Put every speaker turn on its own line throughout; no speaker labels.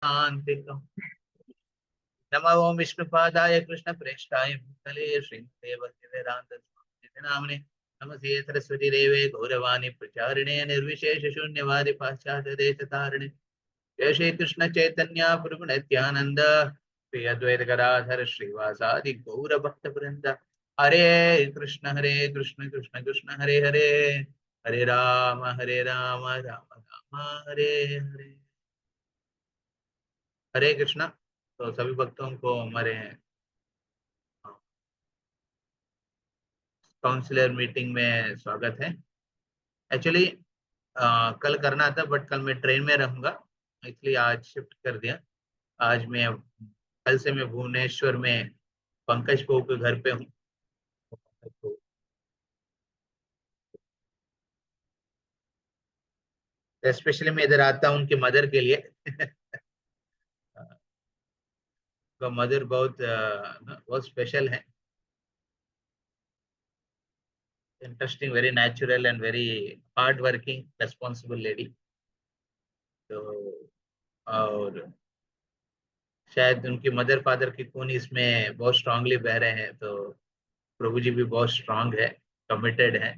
शांतिकम्। नमो ओम विष्णुपादाय कृष्ण प्रेष्ठाय भूतले श्रीमते भक्तिवेदांत स्वामिनिधि नामने नमस्ते सरस्वती देवे गौरवाणी प्रचारिणे निर्विशेष शून्यवादि पाश्चात्य देश तारिणे जय श्री कृष्ण चैतन्य प्रभु नित्यानंद श्री अद्वैत गदाधर श्रीवासादि गौर भक्त वृंद हरे कृष्ण कृष्ण कृष्ण हरे हरे हरे राम राम राम हरे हरे। हरे कृष्णा। तो सभी भक्तों को हमारे काउंसलर मीटिंग में स्वागत है। एक्चुअली कल करना था बट कल मैं ट्रेन में रहूंगा इसलिए आज शिफ्ट कर दिया। आज मैं कल से मैं भुवनेश्वर में पंकज को के घर पे हूँ। स्पेशली मैं इधर आता हूँ उनकी मदर के लिए। तो मदर बहुत बहुत स्पेशल है। Interesting, very natural and very hard working responsible lady. तो और शायद उनकी मदर फादर की खून इसमें बहुत स्ट्रांगली बह रहे हैं। तो प्रभु जी भी बहुत स्ट्रांग है, कमिटेड है।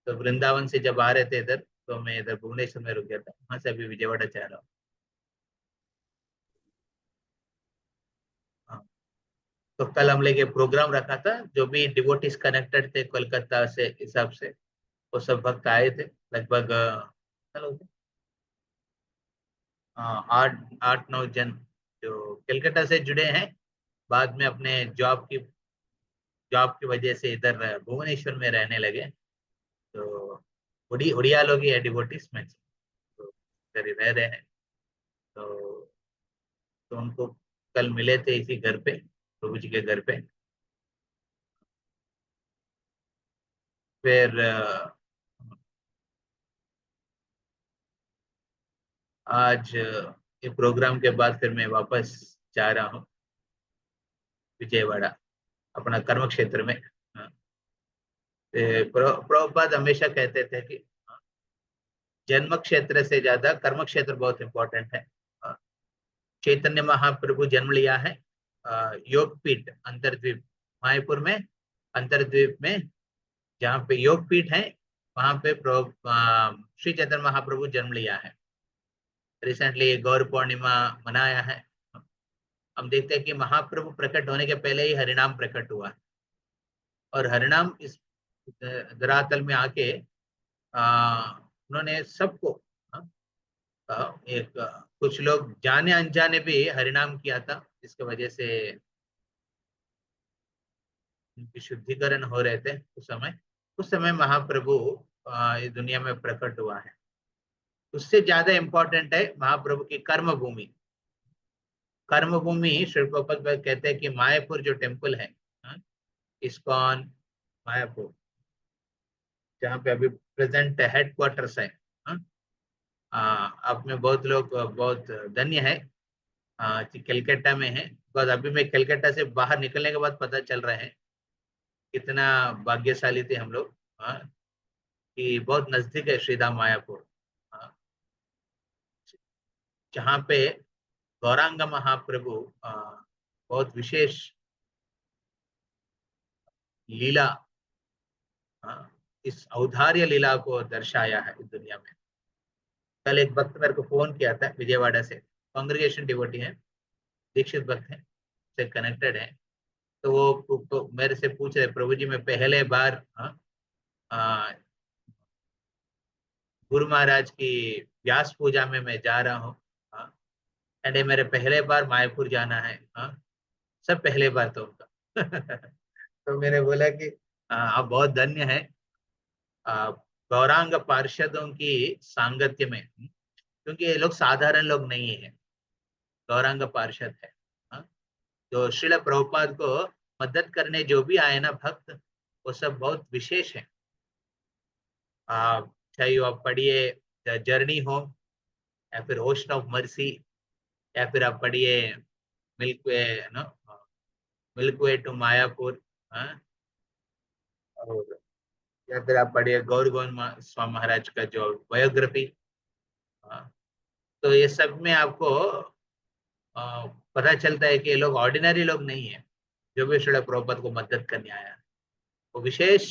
तो वृंदावन से जब आ रहे थे इधर तो मैं इधर भुवनेश्वर में रुक गया था, वहां से अभी विजयवाड़ा जा रहा हूँ। हाँ। तो कल हम लेके प्रोग्राम रखा था, जो भी डिवोटीज कनेक्टेड थे कोलकाता से हिसाब से वो सब भक्त आए थे। लगभग चलो 8 8 9 जन जो कलकत्ता से जुड़े हैं। बाद में अपने जॉब की वजह से इधर भुवनेश्वर में रहने लगे। तो उड़िया लोग ही है डिवोटीज में, तो इधर ही रह रहे हैं। तो उनको कल मिले थे इसी घर पे, प्रभु जी के घर पे। फिर आज ये प्रोग्राम के बाद फिर मैं वापस जा रहा हूँ विजयवाड़ा, अपना कर्म क्षेत्र में। हाँ, प्रभुपाद हमेशा कहते थे कि जन्म क्षेत्र से ज्यादा कर्म क्षेत्र बहुत इंपॉर्टेंट है। चैतन्य महाप्रभु जन्म लिया है योगपीठ अंतरद्वीप मायापुर में। अंतरद्वीप में जहाँ पे योगपीठ है वहां पे श्री चैतन्य महाप्रभु जन्म लिया है। रिसेंटली गौर पूर्णिमा मनाया है। हम देखते हैं कि महाप्रभु प्रकट होने के पहले ही हरिनाम प्रकट हुआ और हरिनाम इस धरातल में आके उन्होंने सबको एक कुछ लोग जाने अनजाने भी हरिनाम किया था, जिसकी वजह से उनकी शुद्धिकरण हो रहे थे। उस समय महाप्रभु इस दुनिया में प्रकट हुआ है। उससे ज्यादा इंपॉर्टेंट है महाप्रभु की कर्म भूमि। कर्म भूमि श्री प्रभुपाद कहते हैं कि मायापुर जो टेम्पल है, हाँ, इस्कॉन मायापुर, जहाँ पे अभी प्रेजेंट हेड क्वार्टर्स है। हाँ, आप में बहुत लोग बहुत धन्य है कि कलकत्ता में है। बिकॉज अभी मैं कलकत्ता से बाहर निकलने के बाद पता चल रहा है कितना भाग्यशाली थे हम लोग। हाँ, कि बहुत नजदीक है श्रीधाम मायापुर। हाँ, जहाँ पे गौरांग महाप्रभु बहुत विशेष लीला, हाँ, इस औदार्य लीला को दर्शाया है इस दुनिया में। कल एक भक्त मेरे को फोन किया था विजयवाड़ा से, कांग्रेगेशन डिवोटी है, दीक्षित भक्त है, से कनेक्टेड है। तो वो तो मेरे से पूछ रहे, प्रभु जी मैं पहले बार गुरु महाराज की व्यास पूजा में मैं जा रहा हूँ। हाँ, एंड ये मेरे पहले बार मायापुर जाना है। हाँ, सब पहले बार तो उनका। तो मैंने बोला कि आप बहुत धन्य है गौरांग पार्षदों की सांगत्य में, क्योंकि ये लोग साधारण लोग नहीं है, गौरांग पार्षद है। हाँ, तो श्रील प्रभुपाद को मदद करने जो भी आए ना भक्त, वो सब बहुत विशेष है। चाहे आप पढ़िए द जर्नी होम, या फिर ओशन ऑफ मर्सी, या फिर आप पढ़िए milk way, no milk way to Mayapur. हाँ, और या फिर आप पढ़िए गौर गोविंद स्वामी महाराज का जो बायोग्राफी। हाँ, तो ये सब में आपको पता चलता है कि ये लोग ऑर्डिनरी लोग नहीं है जो भी श्रील प्रभुपाद को मदद करने आया। वो विशेष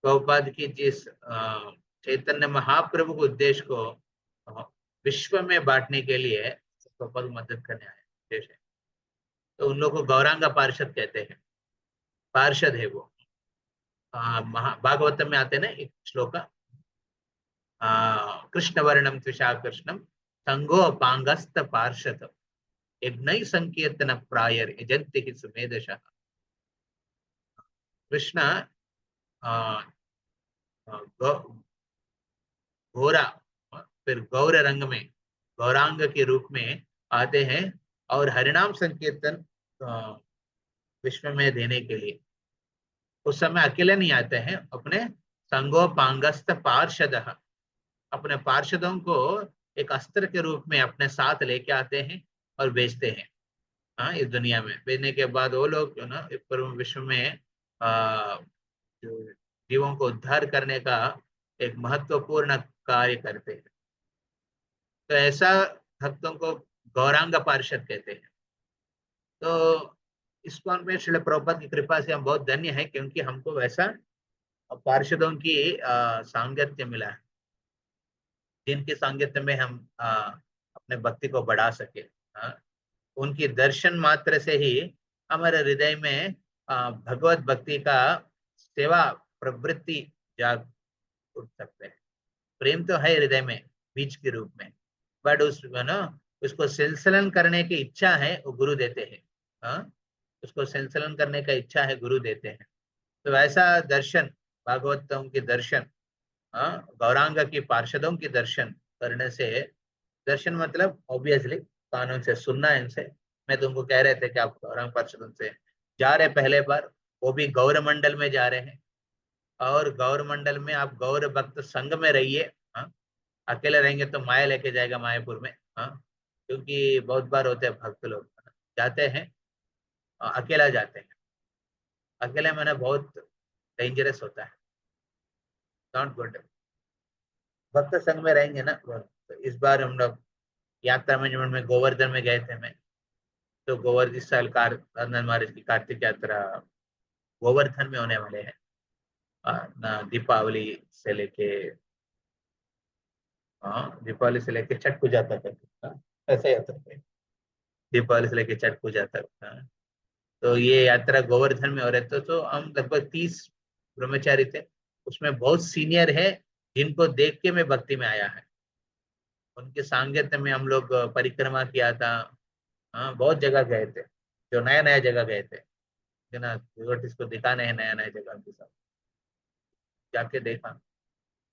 प्रभुपाद की जिस चैतन्य महाप्रभु के उद्देश्य को विश्व में बांटने के लिए प्रभुपाद को मदद करने आया उद्देश्य है। तो उन लोगों को गौरांग पार्षद कहते हैं, पार्षद है वो। भागवतम में आते ना एक श्लोक, कृष्ण वर्णम त्विषा कृष्णम संगो पांगस्त पार्षद यज्ञ संकीर्तन प्रायर यजंति ही सुमेधशः। कृष्ण घोरा फिर गौर रंग में गौरांग के रूप में आते हैं और हरिनाम संकीर्तन विश्व में देने के लिए। उस समय अकेले नहीं आते हैं, अपने संगोपांगस्त पार्षद, अपने पार्षदों को एक अस्त्र के रूप में अपने साथ लेके आते हैं और बेचते हैं। हाँ, इस दुनिया में भेजने के बाद वो लोग जो ना विश्व में जो जीवों को उद्धार करने का एक महत्वपूर्ण कार्य करते हैं। तो ऐसा भक्तों को गौरांग पार्षद कहते हैं। तो इस्कॉन में श्रील प्रभुपाद की कृपा से हम बहुत धन्य हैं, क्योंकि हमको वैसा पार्षदों की सांगत्य मिला है, जिनके सांगत्य में हम अपने भक्ति को बढ़ा सके। उनकी दर्शन मात्र से ही हमारे हृदय में भगवत भक्ति का सेवा प्रवृत्ति जाग उठ सकते हैं। प्रेम तो है हृदय में बीज के रूप में, बट उसको संचलन करने की इच्छा है, वो गुरु देते हैं। उसको संचलन करने का इच्छा है, गुरु देते हैं। तो ऐसा दर्शन, भागवतों के दर्शन, गौरांग की पार्षदों की दर्शन करने से, दर्शन मतलब ऑब्वियसली कानून से सुनना है इनसे। मैं तुमको कह रहे थे कि आप गौरांग पार्षदों से जा रहे पहले बार, वो भी गौर मंडल में जा रहे हैं, और गौर मंडल में आप गौर भक्त संघ में रहिए। अकेले रहेंगे तो माया लेके जाएगा मायापुर में। क्योंकि बहुत बार होते हैं भक्त लोग जाते हैं, अकेला जाते हैं, अकेले मैंने बहुत डेंजरस होता है, नॉट गुड। भक्त संघ में रहेंगे ना। तो इस बार हम लोग यात्रा मैनेजमेंट में गोवर्धन में गए थे मैं। तो गोवर्धन इस साल महाराज की कार्तिक यात्रा गोवर्धन में होने वाले हैं। दीपावली से लेके दीपावली से लेके छठ पूजा तक, ऐसे यात्रा है, दीपावली से लेके छठ पूजा तक। तो ये यात्रा गोवर्धन में हो रहे थे। तो हम लगभग 30 ब्रह्मचारी थे, उसमें बहुत सीनियर है जिनको देख के मैं भक्ति में आया है। उनके सांगत्य में हम लोग परिक्रमा किया था। बहुत जगह गए थे, जो नया नया जगह गए थे ना, डिवोटीज को दिखाने हैं नया नया जगह के साथ जाके देखा।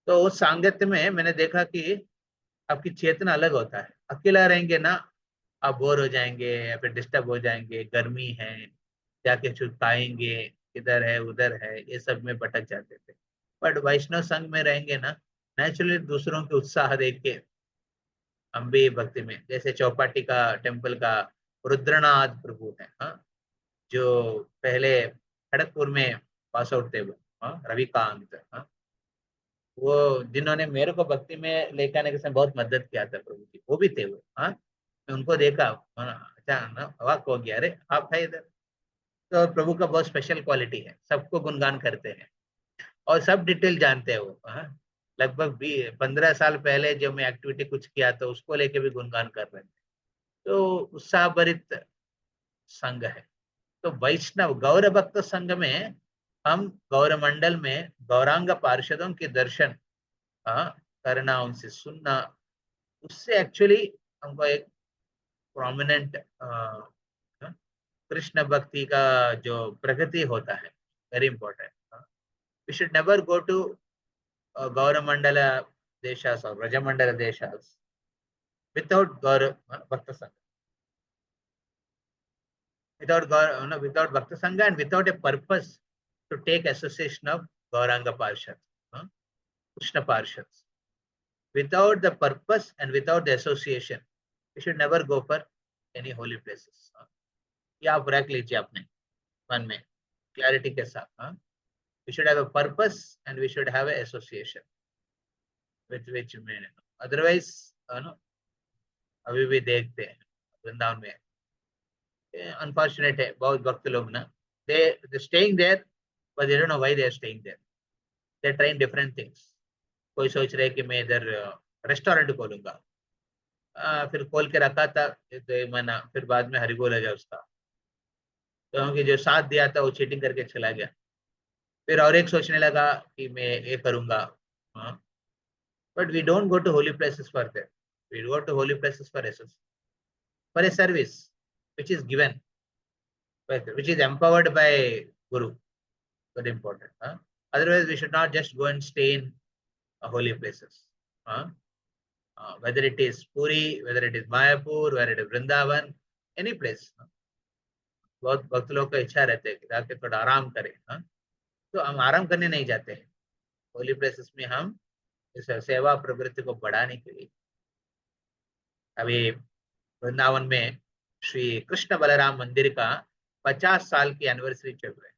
तो उस सांगत्य में मैंने देखा कि आपकी चेतना अलग होता है। अकेला रहेंगे ना, आप बोर हो जाएंगे या फिर डिस्टर्ब हो जाएंगे, गर्मी है, जाके कुछ खाएंगे, इधर है उधर है, ये सब में भटक जाते थे। बट वैष्णव संघ में रहेंगे ना, नेचुरली दूसरों के उत्साह देख के हम भी भक्ति में, जैसे चौपाटी का टेम्पल का रुद्रनाथ प्रभु है, जो पहले खड़गपुर में पास आउट थे वो, रविकांत, वो जिन्होंने मेरे को भक्ति में लेकर आने के समय बहुत मदद किया था प्रभु की, वो भी थे वो। मैं उनको देखा, अच्छा ना, अवाक हो गया, अरे आप है इधर। तो प्रभु का बहुत स्पेशल क्वालिटी है, सबको गुणगान करते हैं और सब डिटेल जानते हैं वो। लगभग 15 साल पहले जो मैं एक्टिविटी कुछ किया तो उसको लेके भी गुणगान कर रहे थे। तो उत्साह भरित संघ है। तो वैष्णव गौर भक्त संघ में हम गौर मंडल में गौरांग पार्षदों के दर्शन करना, उनसे सुनना, उससे एक्चुअली हमको एक प्रोमिनेंट कृष्ण भक्ति का जो प्रगति होता है, very important. We should never go to Gaurmandal देशास और व्रजमंडल देशास without गौर भक्त संघ, without bhakta sangha and without a purpose to take association of Gauranga Parshad, Krishna Parshads. Without the purpose and without the association, we should never go for any holy places. ये आप रख लीजिए अपने मन में clarity के साथ। We should have a purpose and we should have an association with which mean. Otherwise, अभी भी देखते हैं वृंदावन में। अनफॉर्चुनेट है, बहुत भक्त लोग ना, they staying there but they don't know why they are staying there. They trying different things. कोई सोच रहे कि मैं इधर रेस्टोरेंट खोलूंगा, फिर खोल के रखा था 2 महीना, फिर बाद में हरी बोल आ गया उसका, क्योंकि जो साथ दिया था वो चीटिंग करके चला गया। फिर और एक सोचने लगा कि मैं ये करूंगा। But we don't go to holy places for that, we go to holy places for access, for a service which is given, which is empowered by Guru. Very important. Otherwise, we should not just go and stay in holy places. Whether it is Puri, whether it is Mayapur, whether it is Vrindavan, any place. बहुत भक्त लोग का इच्छा रहते हैं कि जाके थोड़ा आराम करें। तो हम आराम करने नहीं जाते हैं होली प्लेसेस में, हम इस सेवा प्रवृत्ति को बढ़ाने के लिए। अभी वृंदावन में श्री कृष्ण बलराम मंदिर का 50 साल की एनिवर्सरी चल रही है।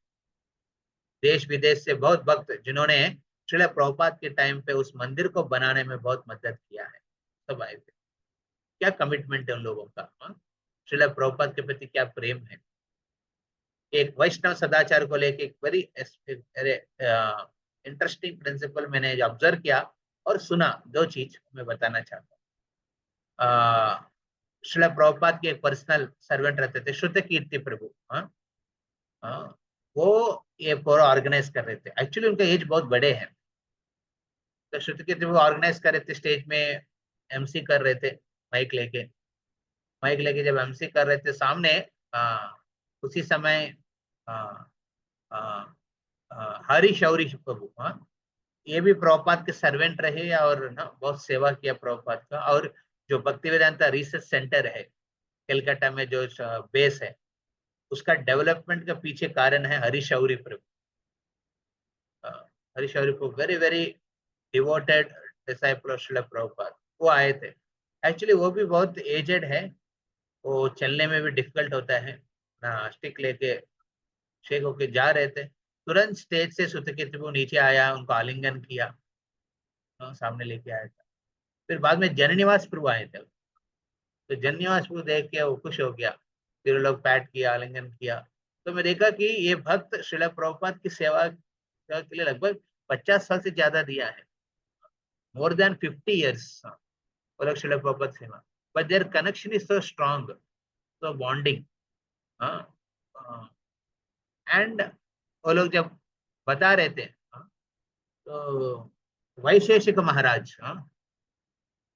देश विदेश से बहुत भक्त जिन्होंने श्रील प्रभुपाद के टाइम पे उस मंदिर को बनाने में बहुत मदद किया है, सब आए थे। क्या कमिटमेंट है उन लोगों का, श्रील प्रभुपाद के प्रति क्या प्रेम है। एक वैष्णव सदाचार को लेके एक वेरी इंटरेस्टिंग प्रिंसिपल मैंने ऑब्जर्व किया और सुना, 2 चीज मैं बताना चाहता हूँ। श्रील प्रभुपाद के एक पर्सनल सर्वेंट रहते थे, श्रुत कीर्ति प्रभु। वो ये पूरा ऑर्गेनाइज कर रहे थे। एक्चुअली उनका एज बहुत बड़े हैं, तो श्रुत कीर्ति प्रभु ऑर्गेनाइज कर रहे थे, स्टेज में एमसी कर रहे थे, माइक लेके जब एमसी कर रहे थे सामने, उसी समय हरि शौरी प्रभु, ये भी प्रभुपाद के सर्वेंट रहे और ना बहुत सेवा किया प्रभुपाद का। और जो भक्तिवेदांता रिसर्च सेंटर है कलकत्ता में, जो बेस है, उसका डेवलपमेंट का पीछे कारण है Hari Shauri Prabhu. Hari Shauri Prabhu very very devoted disciple of Srila Prabhupada, वो आए थे। एक्चुअली वो भी बहुत एजेड है, वो चलने में भी डिफिकल्ट होता है ना, स्टिक लेके शेक होके जा रहे थे, तुरंत स्टेज से सुतकीर्ति प्रभु नीचे आया, उनको आलिंगन किया, सामने लेके आया था। फिर बाद में जननिवास प्रभु आए थे, तो जननिवास प्रभु देख के वो खुश हो गया, फिर लोग पैट किया, आलिंगन किया। तो मैं देखा कि ये भक्त श्रील प्रभुपाद की सेवा के लिए लगभग 50 साल से ज्यादा दिया है, more than 50 years वो लोग श्रील प्रभुपाद सेवा, but their connection is so strong, so bonding. And वो लोग जब बता रहे थे, तो वैशेषिक महाराज,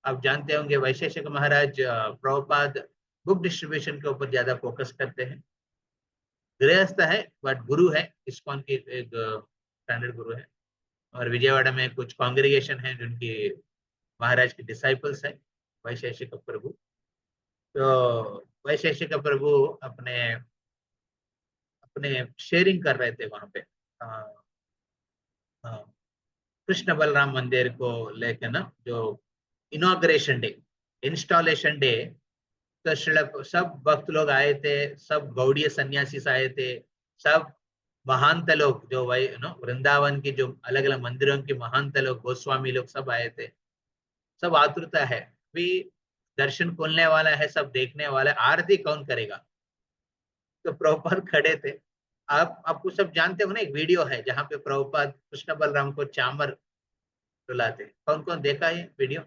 आप जानते होंगे वैशेषिक महाराज प्रभुपाद बुक डिस्ट्रीब्यूशन के ऊपर ज्यादा फोकस करते हैं। गृहस्थ है बट गुरु है, इस्कॉन के एक स्टैंडर्ड गुरु है। और विजयवाड़ा में कुछ कांग्रेगेशन है जिनकी महाराज के डिसाइपल्स है वैशेषिक प्रभु। तो वैशेषिक प्रभु अपने शेयरिंग कर रहे थे वहां पे कृष्ण बलराम मंदिर को लेकर ना, जो इनॉग्रेशन डे, इंस्टॉलेशन डे, तो सब भक्त लोग आए थे, सब गौड़ीय सन्यासी आए थे, सब महानत लोग जो वृंदावन की जो अलग अलग मंदिरों के महानत लोग, गोस्वामी लोग सब आए थे। सब आतुरता है भी, दर्शन खोलने वाला है, सब देखने वाला है, आरती कौन करेगा। तो प्रभुपाद खड़े थे। आपको सब जानते हो ना, एक वीडियो है जहाँ पे प्रभुपाद कृष्ण बलराम को चामर रुलाते। कौन कौन देखा ये वीडियो?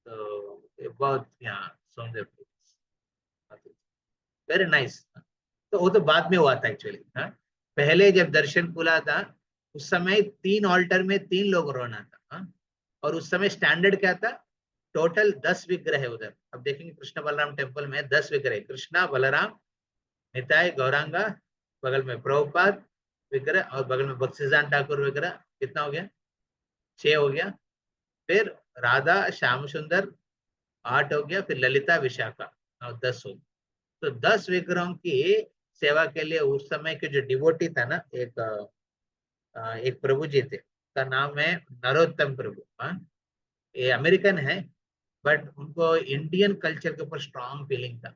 तो ये बहुत यहाँ सौंदर्य, वेरी नाइस। तो वो तो बाद में हुआ था एक्चुअली। पहले जब दर्शन खुला था उस समय 3 ऑल्टर में 3 लोग रोना था। और उस समय स्टैंडर्ड क्या था, टोटल 10 विग्रह है उधर। अब देखेंगे कृष्ण बलराम टेम्पल में 10 विग्रह, कृष्णा बलराम निताय गौरांगा, बगल में प्रभुपाद विग्रह और बगल में बख्शीजान ठाकुर विग्रह। कितना हो गया? 6 हो गया। फिर राधा श्याम सुंदर 8 हो गया, फिर ललिता विशाखा 10 हो गया। तो 10 विग्रहों की सेवा के लिए उस समय के जो डिवोटी था ना, एक प्रभु जी थे, का नाम है नरोत्तम प्रभु। ये अमेरिकन है बट उनको इंडियन कल्चर के ऊपर स्ट्रॉन्ग फीलिंग था,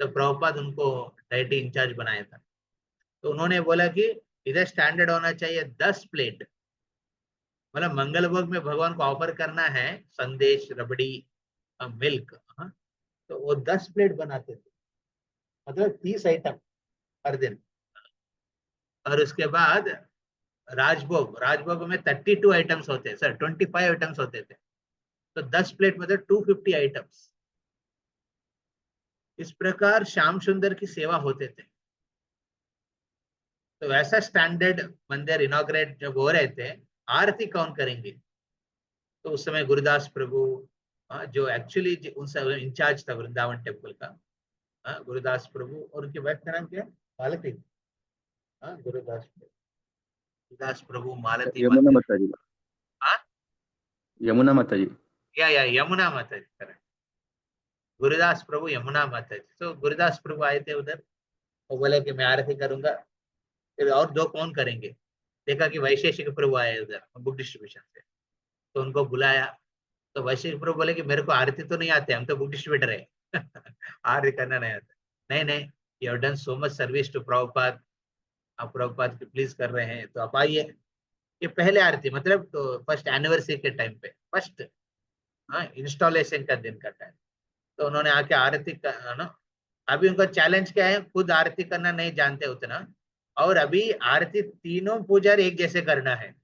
तो प्रभुपाद उनको डाइटी इंचार्ज बनाया था। तो उन्होंने बोला कि इधर स्टैंडर्ड होना चाहिए 10 प्लेट, मतलब मंगल भोग में भगवान को ऑफर करना है संदेश, रबड़ी, मिल्क, तो वो 10 प्लेट बनाते थे, मतलब 30 आइटम हर दिन। और उसके बाद राजभोग, राजभोग में 32 आइटम्स होते हैं सर, 25 आइटम्स होते थे, तो 10 प्लेट मतलब 250 आइटम्स। इस प्रकार श्याम सुंदर की सेवा होते थे। तो वैसा स्टैंडर्ड मंदिर इनॉग्रेट जब हो रहे थे, आरती कौन करेंगे? तो उस समय गुरुदास प्रभु, जो एक्चुअली उन समय इंचार्ज था वृंदावन टेम्पल का, गुरुदास प्रभु, और उनकी वाइफ का नाम क्या है? मालती। गुरुदास प्रभु, गुरुदास प्रभु, मालती
यमुना
माता।
माता जी।
हाँ,
यमुना माता जी।
या यमुना माता जी, करेक्ट। गुरुदास प्रभु, यमुना माता जी। तो गुरुदास प्रभु आए थे उधर, वो बोले कि मैं आरती करूंगा। फिर और दो कौन करेंगे? देखा कि वैशेषिक प्रभु आए उधर बुक डिस्ट्रीब्यूशन से, तो उनको बुलाया। तो वैशेषिक प्रभु बोले कि मेरे को आरती तो नहीं आते, हम तो बुक डिस्ट्रीब्यूटर है। आरती करना नहीं आता। नहीं नहीं, you have done so much service to Prabhupada, आप प्रभुपाद की प्लीज कर रहे हैं, तो आप आइए। ये पहले आरती, मतलब तो फर्स्ट एनिवर्सरी के टाइम पे, फर्स्ट इंस्टॉलेशन का दिन का टाइम, तो उन्होंने आके आरती का ना। अभी उनका चैलेंज क्या है? खुद आरती करना नहीं जानते उतना, और अभी आरती तीनों पुजारी एक जैसे करना है।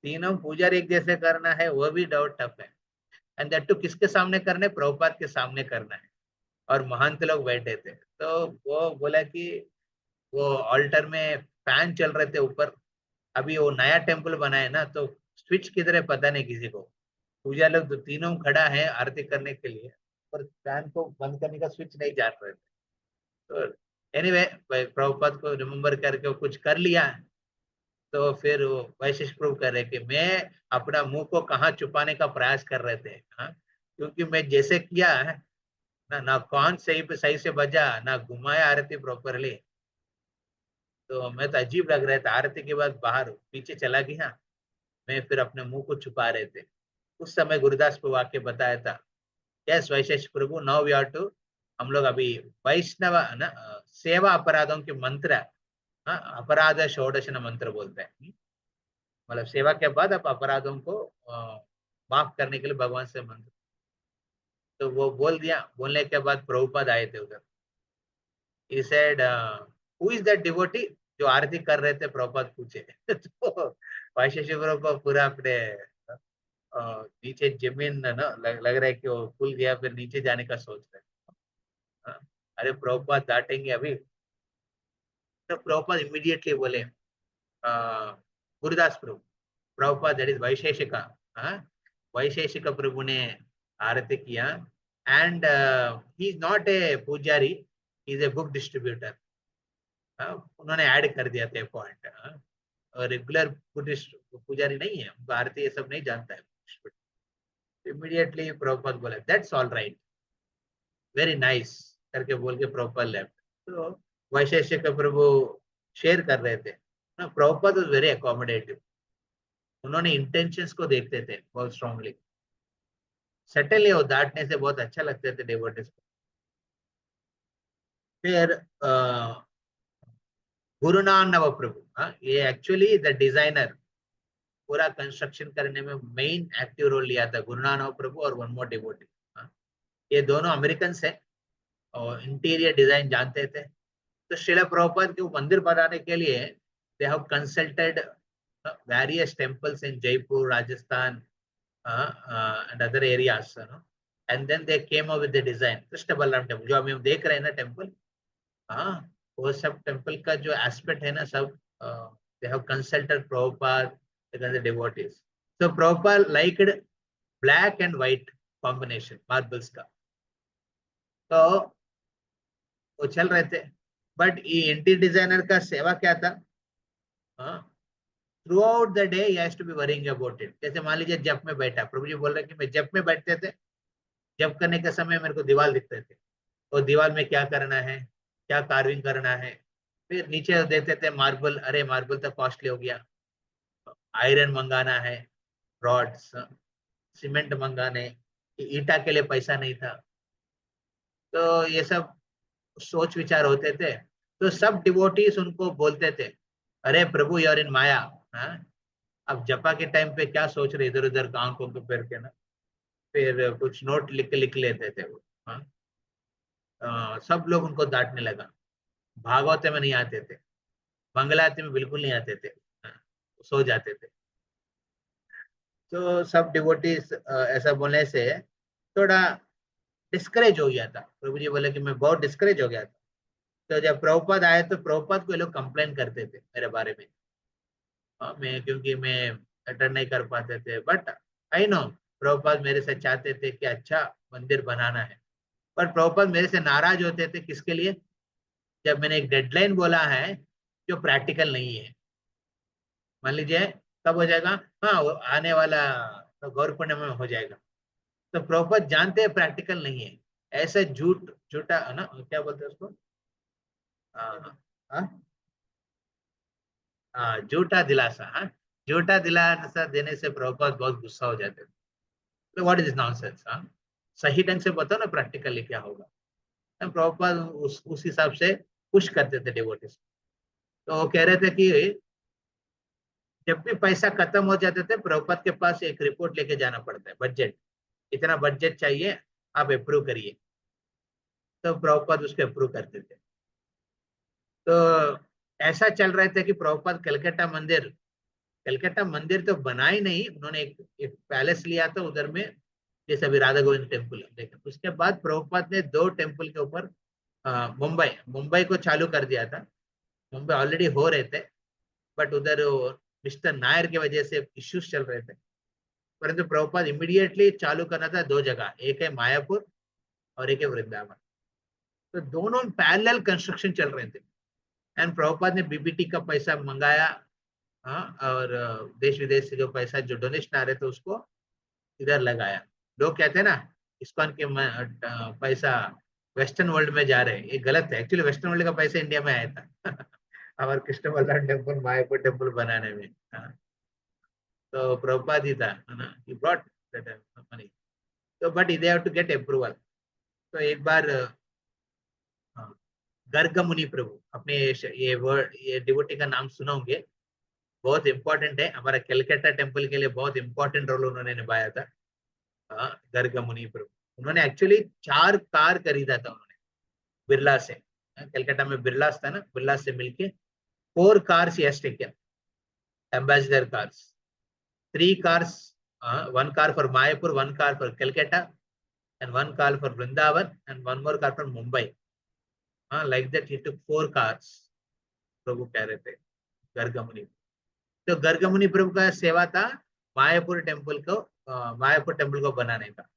तीनों पुजारी एक जैसे करना है, वो भी डाउट टफ है। एंड दैट टू किसके सामने करना है? प्रभुपाद के सामने करना है। और महंत लोग बैठे थे, तो वो बोला कि वो ऑल्टर में फैन चल रहे थे ऊपर। अभी वो नया टेम्पल बना है ना, तो स्विच किधर है पता नहीं किसी को। पूजा लोग तो तीनों खड़ा है आरती करने के लिए, पर फैन को बंद करने का स्विच नहीं जान रहे थे। तो एनीवे, प्रभुपाद को रिमेम्बर करके वो कुछ कर लिया। तो फिर वो वैशिष्ट प्रभु कह रहे कि मैं अपना मुंह को कहाँ छुपाने का प्रयास कर रहे थे, क्योंकि मैं जैसे किया है ना, ना कौन सही पे सही से बजा, ना घुमाया आरती प्रॉपरली। तो मैं तो अजीब लग रहा था, आरती के बाद बाहर पीछे चला गया। मैं फिर अपने मुंह को छुपा रहे थे। उस समय गुरुदास प्रभु आके बताया था, yes Vaishesh Prabhu, now we are two, हम लोग अभी वैष्णव ना, सेवा अपराधों के मंत्र, अपराध षोडशन मंत्र बोलते हैं। मतलब सेवा के बाद आप अपराधों को माफ करने के लिए भगवान से मंत्र। तो वो बोल दिया, बोलने के बाद प्रभुपाद आए थे उधर। he said who is that devotee, जो आरती कर रहे थे, प्रभुपाद पूछे। तो वैशेषिक को पूरा अपने नीचे जमीन ना लग रहा है कि वो खुल गया, फिर नीचे जाने का सोच रहे हैं। अरे प्रभुपाद डांटेंगे अभी। तो प्रभुपाद इमीडिएटली बोले, गुरुदास प्रभु, प्रभुपाद दैट इज वैशेषिका, वैशेषिक प्रभु ने आरती किया। And he is not a pujari, he is a book distributor. उन्होंने ऐड कर दिया था पॉइंट। रेगुलर बुद्धिस्ट पुजारी नहीं है, उनको आरती ये सब नहीं जानता है। इमीडिएटली प्रभुपाद बोला that's all right, very nice करके बोल के प्रभुपाद लेफ्ट। तो वैशेषिक प्रभु शेयर कर रहे थे ना, प्रभुपाद वाज वेरी अकोमोडेटिव। उन्होंने इंटेंशंस को देखते थे बहुत स्ट्रांगली। सटनली वो डांटने से बहुत अच्छा लगते थे डिवोटीज को। फिर गुरु नानक प्रभु, ये एक्चुअली द डिजाइनर, पूरा कंस्ट्रक्शन करने में मेन एक्टिव रोल लिया था गुरु नानक प्रभु और वन मोर डिवोटी। ये दोनों अमेरिकन है और इंटीरियर डिजाइन जानते थे। तो श्रील प्रभुपाद के मंदिर बनाने के लिए they have consulted various temples in Jaipur, Rajasthan, and other areas, and then they came up with the design। Krishna Balram temple जो अभी हम देख रहे हैं ना टेम्पल, वो सब टेम्पल का जो एस्पेक्ट है ना, सब they have consulted Prabhupada and the devotees। So Prabhupada liked black and white combination marbles का, तो वो चल रहे थे। बट ये इंटीरियर डिजाइनर का सेवा क्या था? Throughout the day he has to be worrying about it. जैसे मान लीजिए जप में बैठा, प्रभु जी बोल रहे कि मैं जप में बैठते थे, जप करने के समय मेरे को दीवार दिखते थे, और दीवार में क्या करना है, क्या कार्विंग करना है। फिर नीचे देते थे मार्बल, अरे मार्बल तो कॉस्टली हो गया, आयरन मंगाना है, रॉड्स, सीमेंट मंगाने, ईटा के लिए पैसा नहीं था। तो ये सब सोच विचार होते थे। तो सब डिवोटीज उनको बोलते थे, अरे प्रभु यार इन माया, अब जपा के टाइम पे क्या सोच रहे इधर उधर आंखों को फेर के ना, फिर कुछ नोट लिख लेते थे वो। हाँ, सब लोग उनको डांटने लगा। भागवत में नहीं आते थे, मंगलाती में बिल्कुल नहीं आते थे। हाँ, सो जाते थे। तो सब डिवोटीज ऐसा बोलने से थोड़ा डिस्करेज हो गया था। प्रभु जी बोले कि मैं बहुत डिस्करेज हो गया था। तो जब प्रभुपाद आए तो प्रभुपाद को ये लोग कंप्लेन करते थे मेरे बारे में। मैं क्योंकि मैं अटेंड नहीं कर पाते थे, बट आई नो प्रभुपाद मेरे से चाहते थे कि अच्छा मंदिर बनाना है। पर प्रभुपाद मेरे से नाराज होते थे किसके लिए? जब मैंने एक डेडलाइन बोला है जो प्रैक्टिकल नहीं है। मान लीजिए कब हो जाएगा, हाँ वो आने वाला तो गौर पूर्णिमा में हो जाएगा। तो प्रभुपाद जानते हैं प्रैक्टिकल नहीं है। ऐसे झूठा है ना, क्या बोलते हैं उसको? हाँ, हाँ, हाँ, झूठा दिलासा। हाँ, झूठा दिलासा देने से प्रभुपाद बहुत गुस्सा हो जाते थे। तो व्हाट इज नॉनसेंस? हाँ, सही ढंग से बताओ ना प्रैक्टिकली क्या होगा। तो प्रभुपाद उस हिसाब से पुश करते थे डिवोटीज। तो वो कह रहे थे कि जब भी पैसा खत्म हो जाते थे प्रभुपाद के पास एक रिपोर्ट लेके जाना पड़ता है, बजट, इतना बजट चाहिए, आप अप्रूव करिए। तो प्रभुपाद उसको अप्रूव करते थे। तो ऐसा चल रहा था कि प्रभुपाद कलकत्ता मंदिर तो बना ही नहीं उन्होंने, एक पैलेस लिया था उधर में, जैसे अभी राधा गोविंद टेम्पल देखा। उसके बाद प्रभुपाद ने 2 टेम्पल के ऊपर मुंबई मुंबई को चालू कर दिया था। मुंबई ऑलरेडी हो रहे थे, बट उधर मिस्टर नायर की वजह से इश्यूज चल रहे थे। परंतु प्रभुपाद इमीडिएटली चालू करना था 2 जगह, एक है मायापुर और एक है वृंदावन। तो दोनों पैरेलल कंस्ट्रक्शन चल रहे थे। एंड प्रभुपाद ने बीबीटी का पैसा मंगाया। हाँ, और देश विदेश से जो पैसा जो डोनेशन आ रहे थे उसको इधर लगाया। लोग कहते हैं ना इस्कॉन के पैसा वेस्टर्न वर्ल्ड में जा रहे हैं, ये गलत है। एक्चुअली वेस्टर्न वर्ल्ड का पैसा इंडिया में आया था हमारे कृष्ण बलराम टेम्पल मायापुर टेम्पल बनाने में। हाँ, तो प्रभुपाद ही था, है ना, he brought that money। तो but they have to get approval. तो एक बार हाँ, गर्ग मुनि प्रभु, अपने ये वर्ड ये डिवोटी का नाम सुना होंगे, बहुत इंपॉर्टेंट है हमारा कलकत्ता टेम्पल के लिए, बहुत इंपॉर्टेंट रोल उन्होंने निभाया था। हाँ, गर्ग मुनि प्रभु, उन्होंने एक्चुअली 4 कार खरीदा था उन्होंने बिरला से। कलकत्ता में बिरला था ना, बिरला से मिलके 4 cars yes taken, ambassador cars, 3 cars, 1 car for Mayapur, 1 car for Calcutta, and 1 car for Vrindavan, and one more car for Mumbai। Like that he took 4 cars। प्रभु कह रहे थे गर्गमुनि। तो गर्गमुनि प्रभु का सेवा था मायापुर टेम्पल को बनाने का,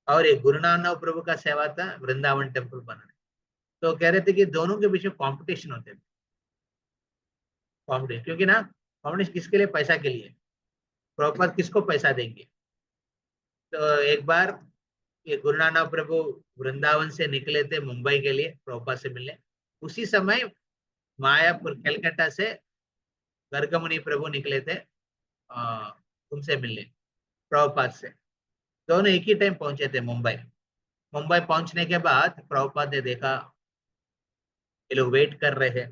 और एक गुरु नानक प्रभु का सेवा था वृंदावन टेम्पल बनाने। तो कह रहे थे कि दोनों के बीच में कॉम्पिटिशन होते थे। कॉम्पिटिशन क्योंकि ना, कॉम्पिटिशन किसके लिए? पैसा के लिए। प्रभुपाद किसको पैसा देंगे? तो एक बार ये गुरु नानक प्रभु वृंदावन से निकले थे मुंबई के लिए प्रभुपाद से मिलने। उसी समय मायापुर कलकत्ता से गर्गमुनि प्रभु निकले थे आ, उनसे मिलने, प्रभुपाद से। दोनों एक ही टाइम पहुंचे थे मुंबई। मुंबई पहुंचने के बाद प्रभुपाद ने देखा ये लोग वेट कर रहे हैं,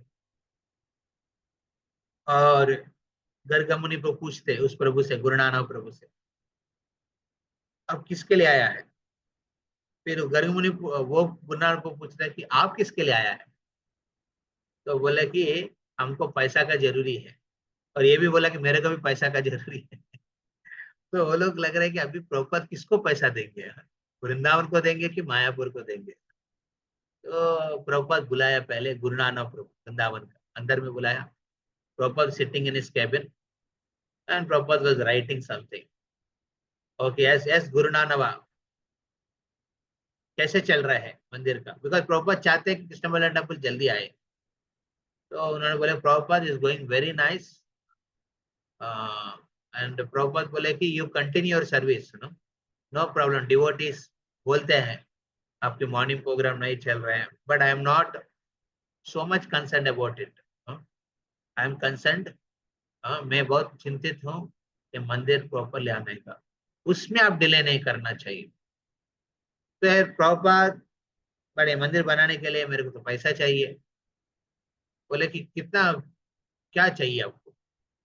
और गर्गमुनि को पूछते उस प्रभु से, गुरु नानक प्रभु से, अब किसके लिए आया है? फिर गर्गमुनि वो गुरु नानक को पूछता है कि आप किसके लिए आया है? तो बोले कि हमको पैसा का जरूरी है, और ये भी बोला कि मेरे को भी पैसा का जरूरी है। तो वो लोग लग रहे हैं कि अभी प्रभुपाद किसको पैसा देंगे, वृंदावन को देंगे कि मायापुर को देंगे? तो प्रभुपाद बुलाया पहले गुरु नानक प्रभु वृंदावन का, अंदर में बुलाया। Prabhupada sitting in his cabin and Prabhupada was writing something. Okay, yes yes Guru Nanak, कैसे चल रहा है मंदिर का? बिकॉज प्रभुपाद चाहते हैं कि कृष्ण बल्लभ टेम्पल जल्दी आए। तो उन्होंने बोले Prabhupada is going very nice. And Prabhupada बोले कि you continue your service, no no problem. Devotees बोलते हैं आपके मॉर्निंग प्रोग्राम नहीं चल रहे हैं, but I am not so much concern about it. I am concern, मैं बहुत चिंतित हूँ कि मंदिर प्रॉपर ले आने का, उसमें आप डिले नहीं करना चाहिए। तो प्रभुपाद, बड़े मंदिर बनाने के लिए मेरे को तो पैसा चाहिए। बोले कि कितना, क्या चाहिए आपको?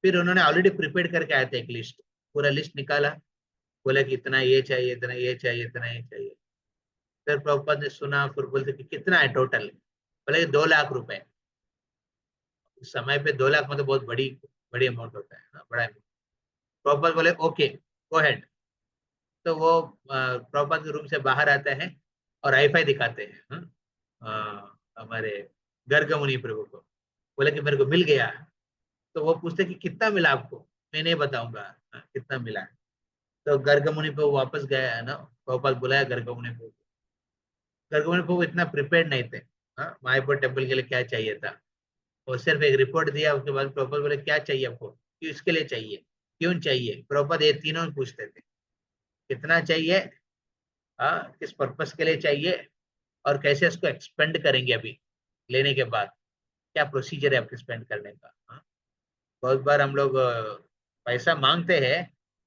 फिर उन्होंने ऑलरेडी प्रिपेयर करके आए थे एक लिस्ट, पूरा लिस्ट निकाला, बोले कि इतना ये चाहिए, इतना ये चाहिए, इतना ये चाहिए। फिर प्रभुपाद ने सुना, फिर बोलते कि कितना है टोटल, बोले 2 लाख रुपए। उस समय पे 2 लाख मतलब बहुत बड़ी बड़ी अमाउंट होता है ना, बड़ा amount। प्रभुपाद बोले ओके गो हेड। तो वो प्रभुपाद के रूम से बाहर आते हैं और हाईफाई दिखाते हैं हमारे गर्गमुनि प्रभु को, बोले कि मेरे को मिल गया। तो वो पूछते कि कितना मिला आपको, मैं नहीं बताऊंगा कितना मिला। तो गर्गमुनि प्रभु वापस गया है ना, प्रभुपाद बुलाया गर्गमुनि प्रभु। गर्गमुनि प्रभु इतना प्रिपेयर्ड नहीं थे मायापुर टेम्पल के लिए क्या चाहिए था। वो सिर्फ एक रिपोर्ट दिया, उसके बाद प्रभुपाद बोले क्या चाहिए आपको, क्यों इसके लिए चाहिए, क्यों चाहिए। प्रभुपाद ये तीनों पूछते थे, कितना चाहिए, किस पर्पस के लिए चाहिए, और कैसे इसको एक्सपेंड करेंगे अभी लेने के बाद, क्या प्रोसीजर है आपके स्पेंड करने का। बहुत बार हम लोग पैसा मांगते हैं,